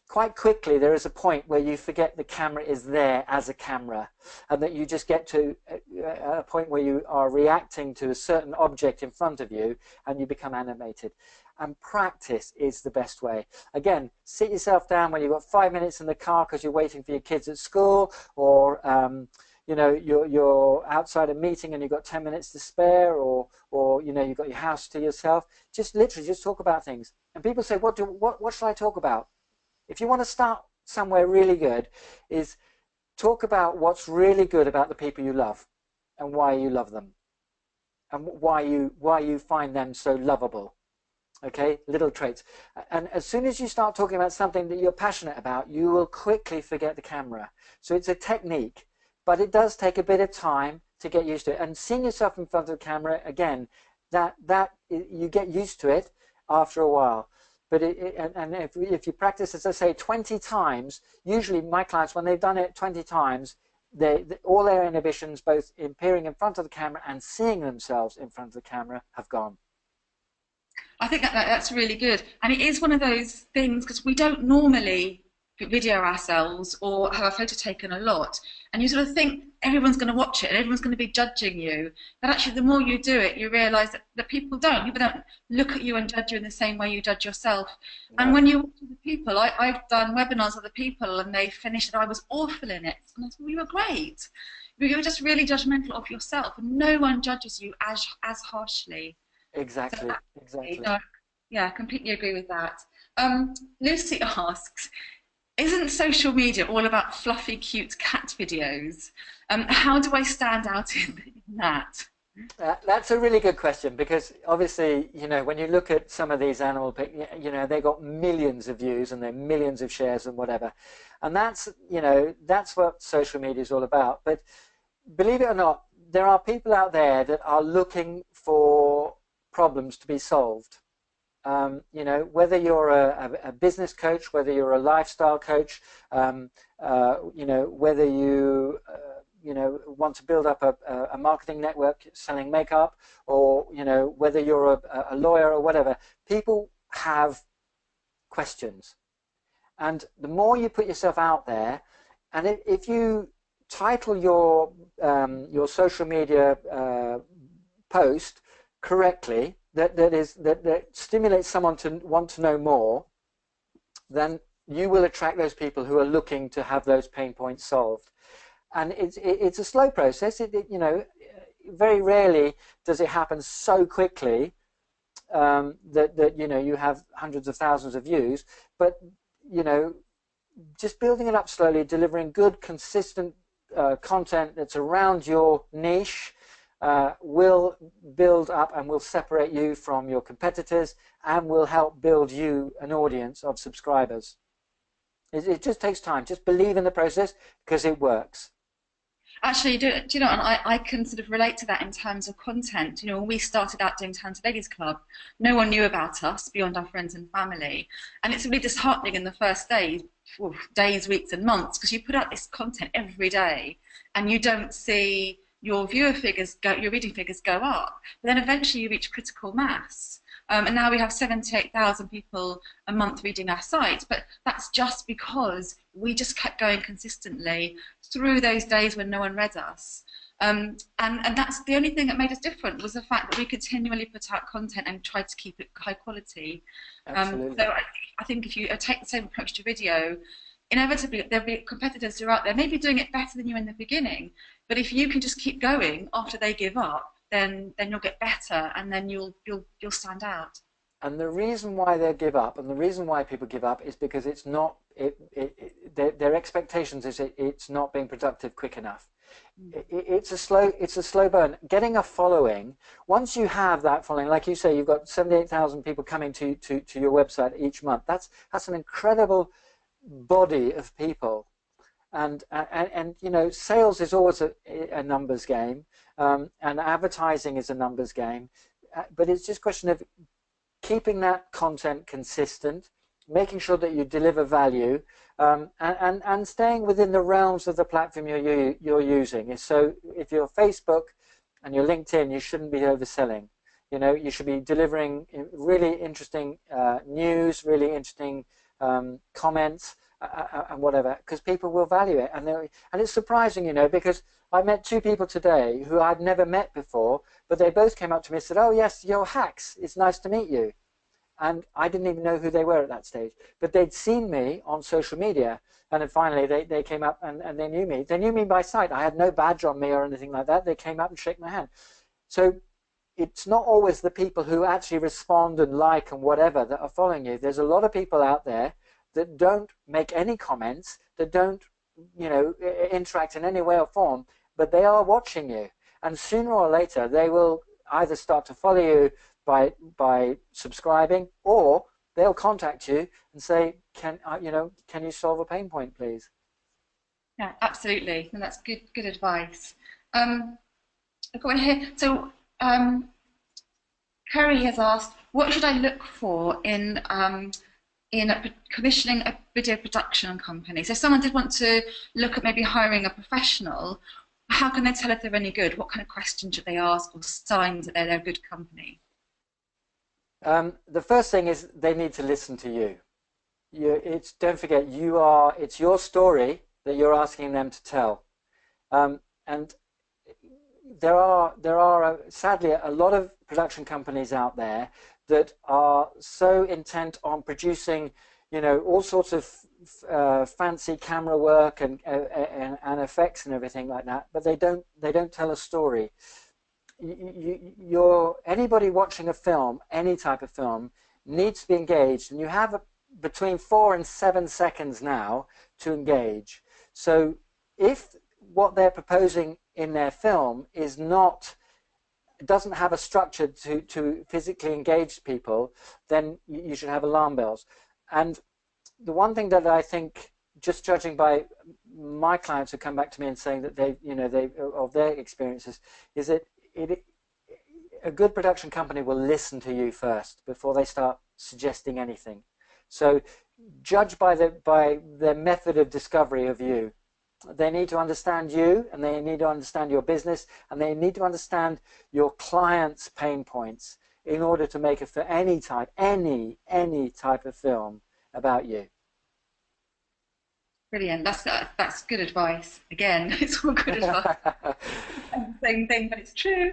quite quickly there is a point where you forget the camera is there as a camera, and that you just get to a point where you are reacting to a certain object in front of you and you become animated. And practice is the best way. Again, sit yourself down when you've got 5 minutes in the car because you're waiting for your kids at school, or you know, you're outside a meeting and you've got 10 minutes to spare, or you know, you've got your house to yourself. Just literally just talk about things. And people say, what should I talk about? If you want to start somewhere really good, is talk about what's really good about the people you love and why you love them and why you find them so lovable. Okay, little traits. And as soon as you start talking about something that you're passionate about, you will quickly forget the camera. So it's a technique, but it does take a bit of time to get used to it. And seeing yourself in front of the camera, again, that you get used to it after a while. But if you practice, as I say, 20 times, usually my clients, when they've done it 20 times, all their inhibitions, both appearing in front of the camera and seeing themselves in front of the camera, have gone. I think that's really good. And it is one of those things, because we don't normally video ourselves or have a photo taken a lot. And you sort of think everyone's going to watch it and everyone's going to be judging you. But actually, the more you do it, you realise that people don't. People don't look at you and judge you in the same way you judge yourself. No. And when you watch other people, I've done webinars with other people and they finished and I was awful in it. And I said, well, you were great. You were just really judgmental of yourself. And no one judges you as harshly. Exactly, so exactly. Yeah, I completely agree with that. Lucy asks, isn't social media all about fluffy, cute cat videos? How do I stand out in that? That's a really good question, because obviously, you know, when you look at some of these animal pics, you know, they got millions of views and they're millions of shares and whatever. And that's, you know, that's what social media is all about. But believe it or not, there are people out there that are looking for problems to be solved. You know, whether you're a business coach, whether you're a lifestyle coach, you know, whether you you know, want to build up a marketing network selling makeup, or you know, whether you're a lawyer or whatever, people have questions. And the more you put yourself out there, and if you title your social media post correctly, that stimulates someone to want to know more, then you will attract those people who are looking to have those pain points solved. And it's a slow process. You know, very rarely does it happen so quickly that you know, you have hundreds of thousands of views. But you know, just building it up slowly, delivering good, consistent content that's around your niche, will build up and will separate you from your competitors and will help build you an audience of subscribers. It just takes time. Just believe in the process, because it works. Actually, do you know, and I can sort of relate to that in terms of content. You know, when we started out doing Talented Ladies Club, no one knew about us beyond our friends and family. And it's really disheartening in the first days, weeks and months, because you put out this content every day and you don't see your viewer figures your reading figures go up. But then eventually you reach critical mass. And now we have 78,000 people a month reading our site, but that's just because we just kept going consistently through those days when no one read us. And that's the only thing that made us different, was the fact that we continually put out content and tried to keep it high quality. So I think if you take the same approach to video, inevitably there'll be competitors who are out there maybe doing it better than you in the beginning, but if you can just keep going after they give up, then you'll get better, and then you'll stand out. And the reason why they give up, and the reason why people give up, is because it's not their expectations is it's not being productive quick enough. It's a slow burn. Getting a following, once you have that following, like you say, you've got 78,000 people coming to your website each month. That's an incredible body of people. And you know, sales is always a numbers game, and advertising is a numbers game, but it's just a question of keeping that content consistent, making sure that you deliver value, and staying within the realms of the platform you're using. So if you're Facebook and you're LinkedIn, you shouldn't be overselling. You know, you should be delivering really interesting news, really interesting comments, and whatever, because people will value it. And it's surprising, because I met two people today who I'd never met before, but they both came up to me and said, "Oh yes, you're Hacks. It's nice to meet you." And I didn't even know who they were at that stage, but they'd seen me on social media. And then finally they came up and they knew me. They knew me by sight. I had no badge on me or anything like that. They came up and shook my hand. So it's not always the people who actually respond and like and whatever that are following you. There's a lot of people out there that don't make any comments, that don't, interact in any way or form, but they are watching you. And sooner or later, they will either start to follow you by subscribing, or they'll contact you and say, can you solve a pain point, please? Yeah, absolutely. And that's good advice. I've got one here. So Kerry has asked, what should I look for in commissioning a video production company? So if someone did want to look at maybe hiring a professional, how can they tell if they're any good? What kind of questions should they ask, or signs that they're a good company? The first thing is they need to listen to you. Don't forget, it's your story that you're asking them to tell. And there are sadly a lot of production companies out there that are so intent on producing, all sorts of fancy camera work and effects and everything like that, but they don't tell a story. Anybody watching a film, any type of film, needs to be engaged, and you have between 4 and 7 seconds now to engage. So if what they're proposing in their film doesn't have a structure to physically engage people, then you should have alarm bells. And the one thing that I think, just judging by my clients who come back to me and saying that they of their experiences, is that a good production company will listen to you first before they start suggesting anything. So judge by their method of discovery of you. They need to understand you, and they need to understand your business, and they need to understand your clients' pain points in order to make any type of film about you. Brilliant. That's good advice. Again, it's all good advice. Same thing, but it's true.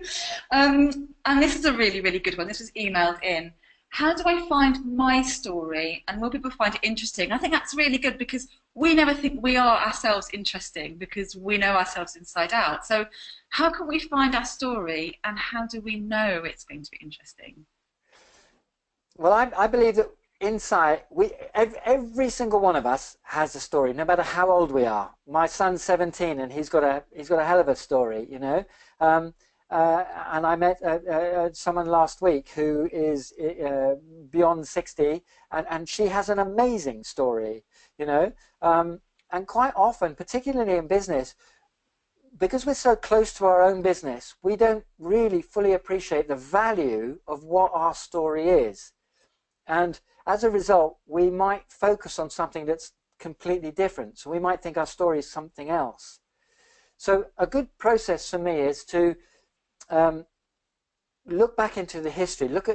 And this is a really, really good one. This was emailed in. How do I find my story, and will people find it interesting? I think that's really good, because we never think we are ourselves interesting because we know ourselves inside out. So how can we find our story, and how do we know it's going to be interesting? Well, I believe that inside, every single one of us has a story, no matter how old we are. My son's 17, and he's got a hell of a story, and I met someone last week who is beyond 60, and she has an amazing story, and quite often, particularly in business, because we're so close to our own business, we don't really fully appreciate the value of what our story is. And as a result, we might focus on something that's completely different. So we might think our story is something else. So a good process for me is to look back into the history, look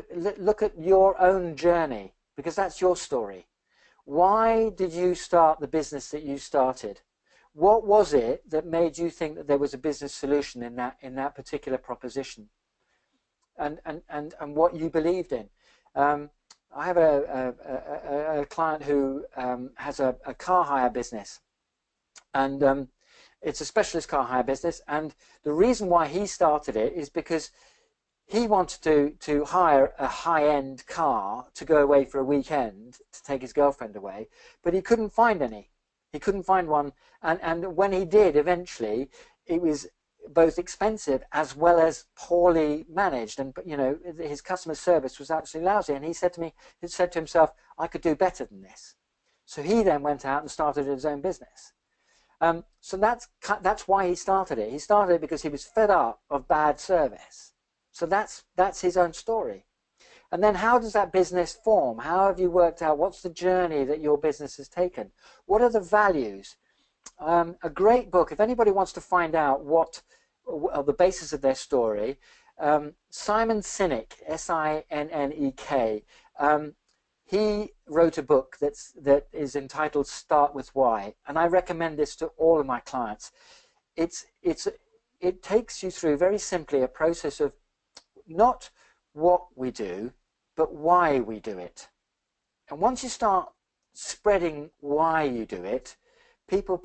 at your own journey, because that's your story. Why did you start the business that you started? What was it that made you think that there was a business solution in that particular proposition, and what you believed in? I have a client who has a car hire business, and it's a specialist car hire business, and the reason why he started it is because he wanted to hire a high-end car to go away for a weekend to take his girlfriend away, but he couldn't find any. He couldn't find one, and when he did, eventually, it was both expensive as well as poorly managed, and his customer service was absolutely lousy. And he said to himself, I could do better than this. So he then went out and started his own business. So that's why he started it. He started it because he was fed up of bad service. So that's his own story. And then how does that business form? How have you worked out what's the journey that your business has taken? What are the values? A great book, if anybody wants to find out what the basis of their story, Simon Sinek, S-I-N-N-E-K, he wrote a book that is entitled Start With Why, and I recommend this to all of my clients. It takes you through, very simply, a process of not what we do, but why we do it. And once you start spreading why you do it, people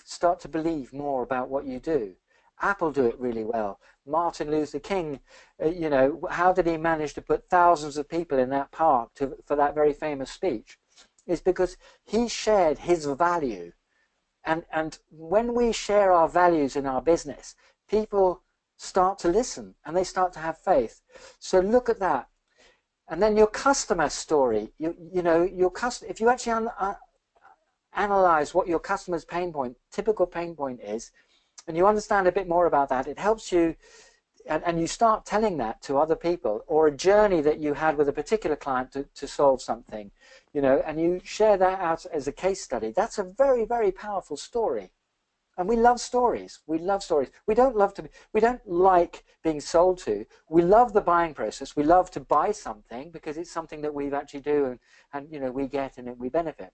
start to believe more about what you do. Apple do it really well. Martin Luther King, you know, how did he manage to put thousands of people in that park for that very famous speech? It's because he shared his value. And when we share our values in our business, people start to listen and they start to have faith. So look at that. And then your customer story, you know, if you actually analyze what your customer's typical pain point is, and you understand a bit more about that, it helps you, and you start telling that to other people, or a journey that you had with a particular client to solve something, you know, and you share that out as a case study. That's a very, very powerful story. And we love stories. We love stories. We don't like being sold to. We love the buying process. We love to buy something because it's something that we actually do, and you know, we get and we benefit.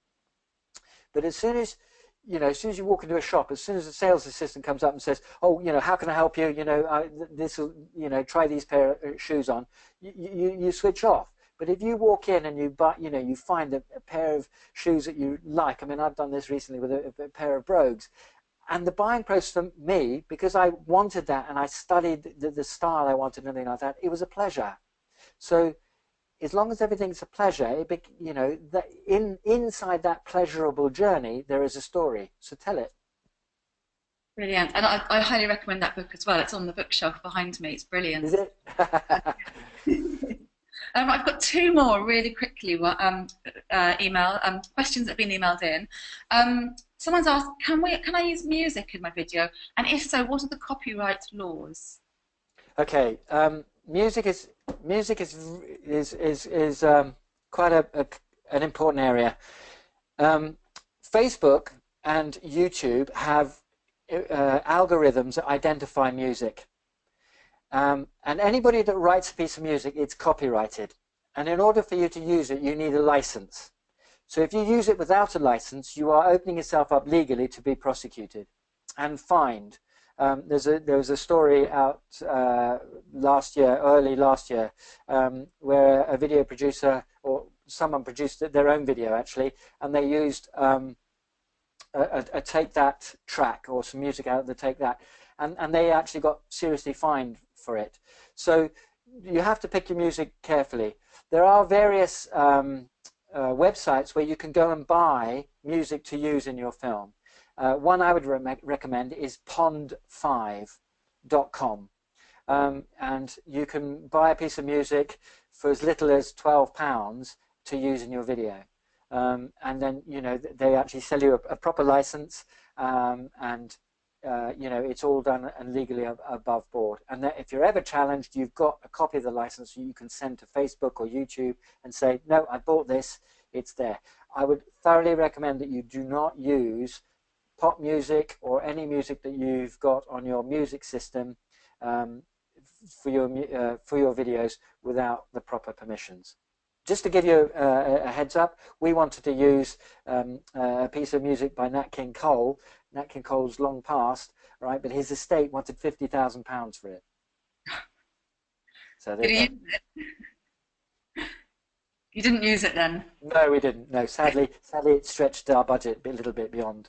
But as soon as you walk into a shop, as soon as the sales assistant comes up and says, "Oh, you know, how can I help you? You know, try these pair of shoes on," you switch off. But if you walk in and you find a pair of shoes that you like. I mean, I've done this recently with a pair of brogues. And the buying process for me, because I wanted that and I studied the style I wanted and everything like that, it was a pleasure. So as long as everything's a pleasure, you know, that inside that pleasurable journey, there is a story. So tell it. Brilliant. And I highly recommend that book as well. It's on the bookshelf behind me. It's brilliant. Is it? I've got two more really quickly email questions that have been emailed in. Someone's asked, can I use music in my video? And if so, what are the copyright laws? Okay, music is quite an important area. Facebook and YouTube have algorithms that identify music. And anybody that writes a piece of music, it's copyrighted. And in order for you to use it, you need a license. So if you use it without a license, you are opening yourself up legally to be prosecuted and fined. There was a story out early last year, where a video producer, or someone produced their own video actually, and they used a Take That track or some music out of the Take That, and they actually got seriously fined for it. So you have to pick your music carefully. There are various websites where you can go and buy music to use in your film. One I would recommend is pond5.com, and you can buy a piece of music for as little as £12 to use in your video, and then you know they actually sell you a proper license, and you know, it's all done and legally above board. And that if you're ever challenged, you've got a copy of the license you can send to Facebook or YouTube and say, "No, I bought this, it's there." I would thoroughly recommend that you do not use pop music or any music that you've got on your music system for your videos without the proper permissions. Just to give you a heads up, we wanted to use a piece of music by Nat King Cole. Nat King Cole's long past, right? But his estate wanted £50,000 for it. So you didn't use it then? No, we didn't. No, sadly, it stretched our budget a little bit beyond.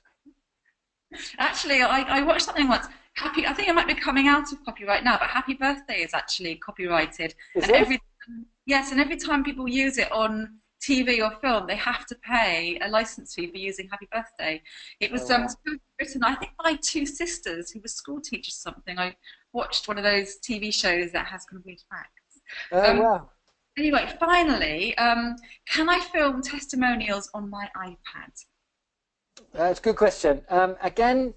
Actually, I watched something once. I think it might be coming out of copyright now, but Happy Birthday is actually copyrighted. Is it? Yes, and every time people use it on TV or film, they have to pay a license fee for using Happy Birthday. It was written, I think, by two sisters who were school teachers or something. I watched one of those TV shows that has complete facts. Oh, wow. Anyway, finally, can I film testimonials on my iPad? That's a good question. Again,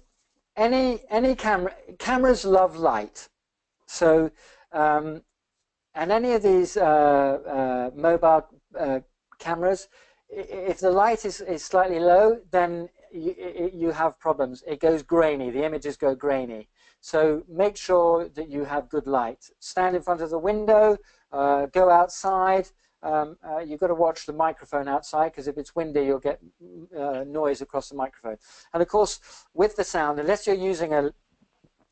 any cameras love light. So, and any of these mobile cameras, if the light is slightly low, then you have problems. It goes grainy. The images go grainy. So make sure that you have good light. Stand in front of the window Go outside. You've got to watch the microphone outside, because if it's windy, you'll get noise across the microphone. And of course, with the sound, unless you're using a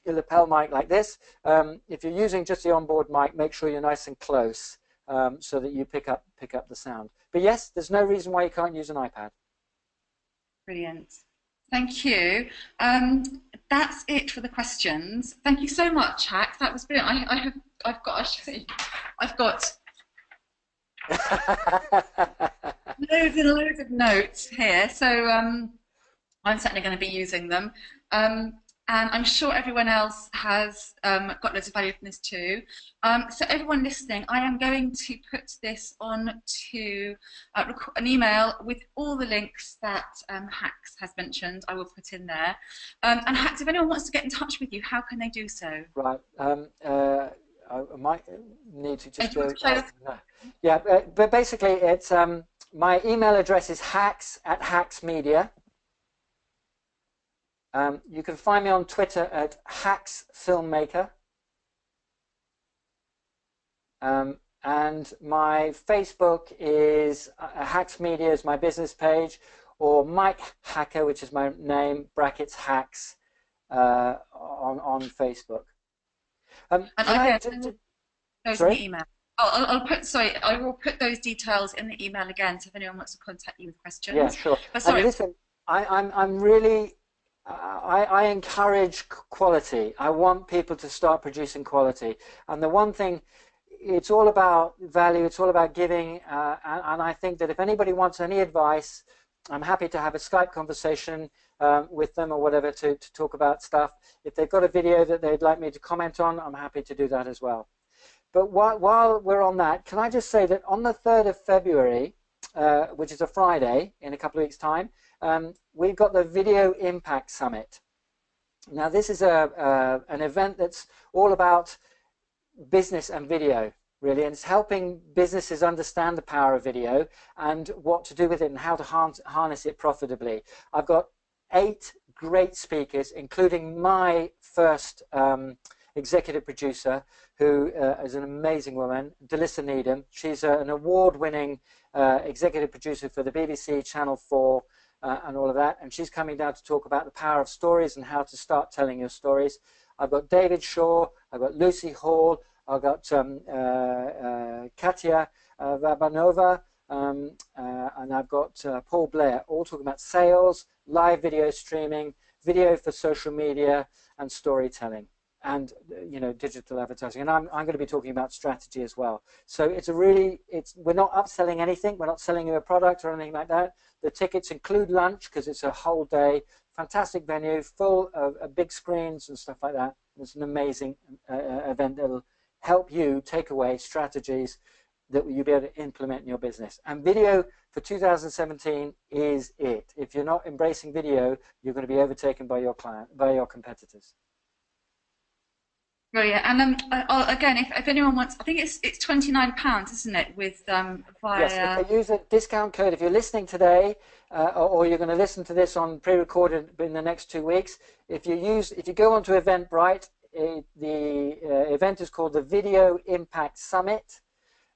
lapel mic like this, if you're using just the onboard mic, make sure you're nice and close, so that you pick up the sound. But yes, there's no reason why you can't use an iPad. Brilliant. Thank you. That's it for the questions. Thank you so much, Hack. That was brilliant. I've got loads and loads of notes here, so I'm certainly going to be using them. And I'm sure everyone else has got loads of value from this too. So everyone listening, I am going to put this on to an email with all the links that Hax has mentioned. I will put in there. And Hax, if anyone wants to get in touch with you, how can they do so? Right. I might need to just go. Yeah, but basically, it's my email address is hacks@hacksmedia. You can find me on Twitter at hacksfilmmaker. And my Facebook is Hacks Media is my business page, or Mike Hacker, which is my name, brackets Hacks, on Facebook. And I those sorry? in the email. I will put those details in the email again, so if anyone wants to contact you with questions. Yeah, sure. But sorry. And listen, I'm really, I encourage quality. I want people to start producing quality. And the one thing, it's all about value, it's all about giving, and I think that if anybody wants any advice, I'm happy to have a Skype conversation with them or whatever to talk about stuff. If they've got a video that they'd like me to comment on, I'm happy to do that as well. But while we're on that, can I just say that on the 3rd of February, which is a Friday in a couple of weeks' time, we've got the Video Impact Summit. Now, this is an event that's all about business and video, really, and it's helping businesses understand the power of video and what to do with it and how to harness it profitably. I've got 8 great speakers, including my first executive producer, who is an amazing woman, Delissa Needham. She's an award-winning executive producer for the BBC, Channel 4, and all of that, and she's coming down to talk about the power of stories and how to start telling your stories. I've got David Shaw, I've got Lucy Hall, I've got Katia Vabanova, and I've got Paul Blair, all talking about sales, live video streaming, video for social media, and storytelling, and digital advertising. And I'm going to be talking about strategy as well. So we're not upselling anything. We're not selling you a product or anything like that. The tickets include lunch, because it's a whole day. Fantastic venue, full of big screens and stuff like that. It's an amazing event that'll help you take away strategies that you'll be able to implement in your business. And video for 2017 is it. If you're not embracing video, you're going to be overtaken by your competitors. Brilliant. And again, if anyone wants, I think it's £29, isn't it? With via. Yes, if they use a discount code. If you're listening today, or you're going to listen to this on pre-recorded in the next 2 weeks, if you go onto Eventbrite, the event is called the Video Impact Summit.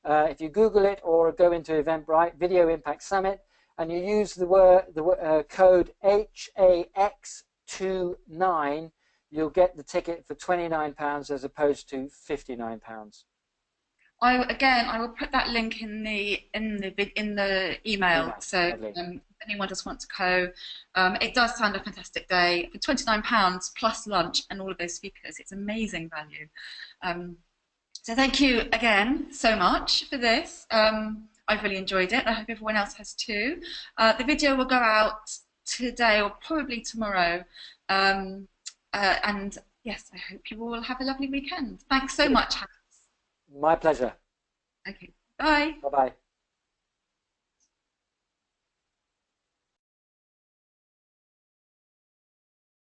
If you Google it or go into Eventbrite, Video Impact Summit, and you use the code HAX29, you'll get the ticket for £29 as opposed to £59. I will put that link in the email. So if anyone just wants to go, it does sound a fantastic day for £29 plus lunch and all of those speakers. It's amazing value. So thank you again so much for this. I've really enjoyed it. I hope everyone else has too. The video will go out today or probably tomorrow. And yes, I hope you all have a lovely weekend. Thanks so much, Hans. My pleasure. Okay, bye. Bye-bye.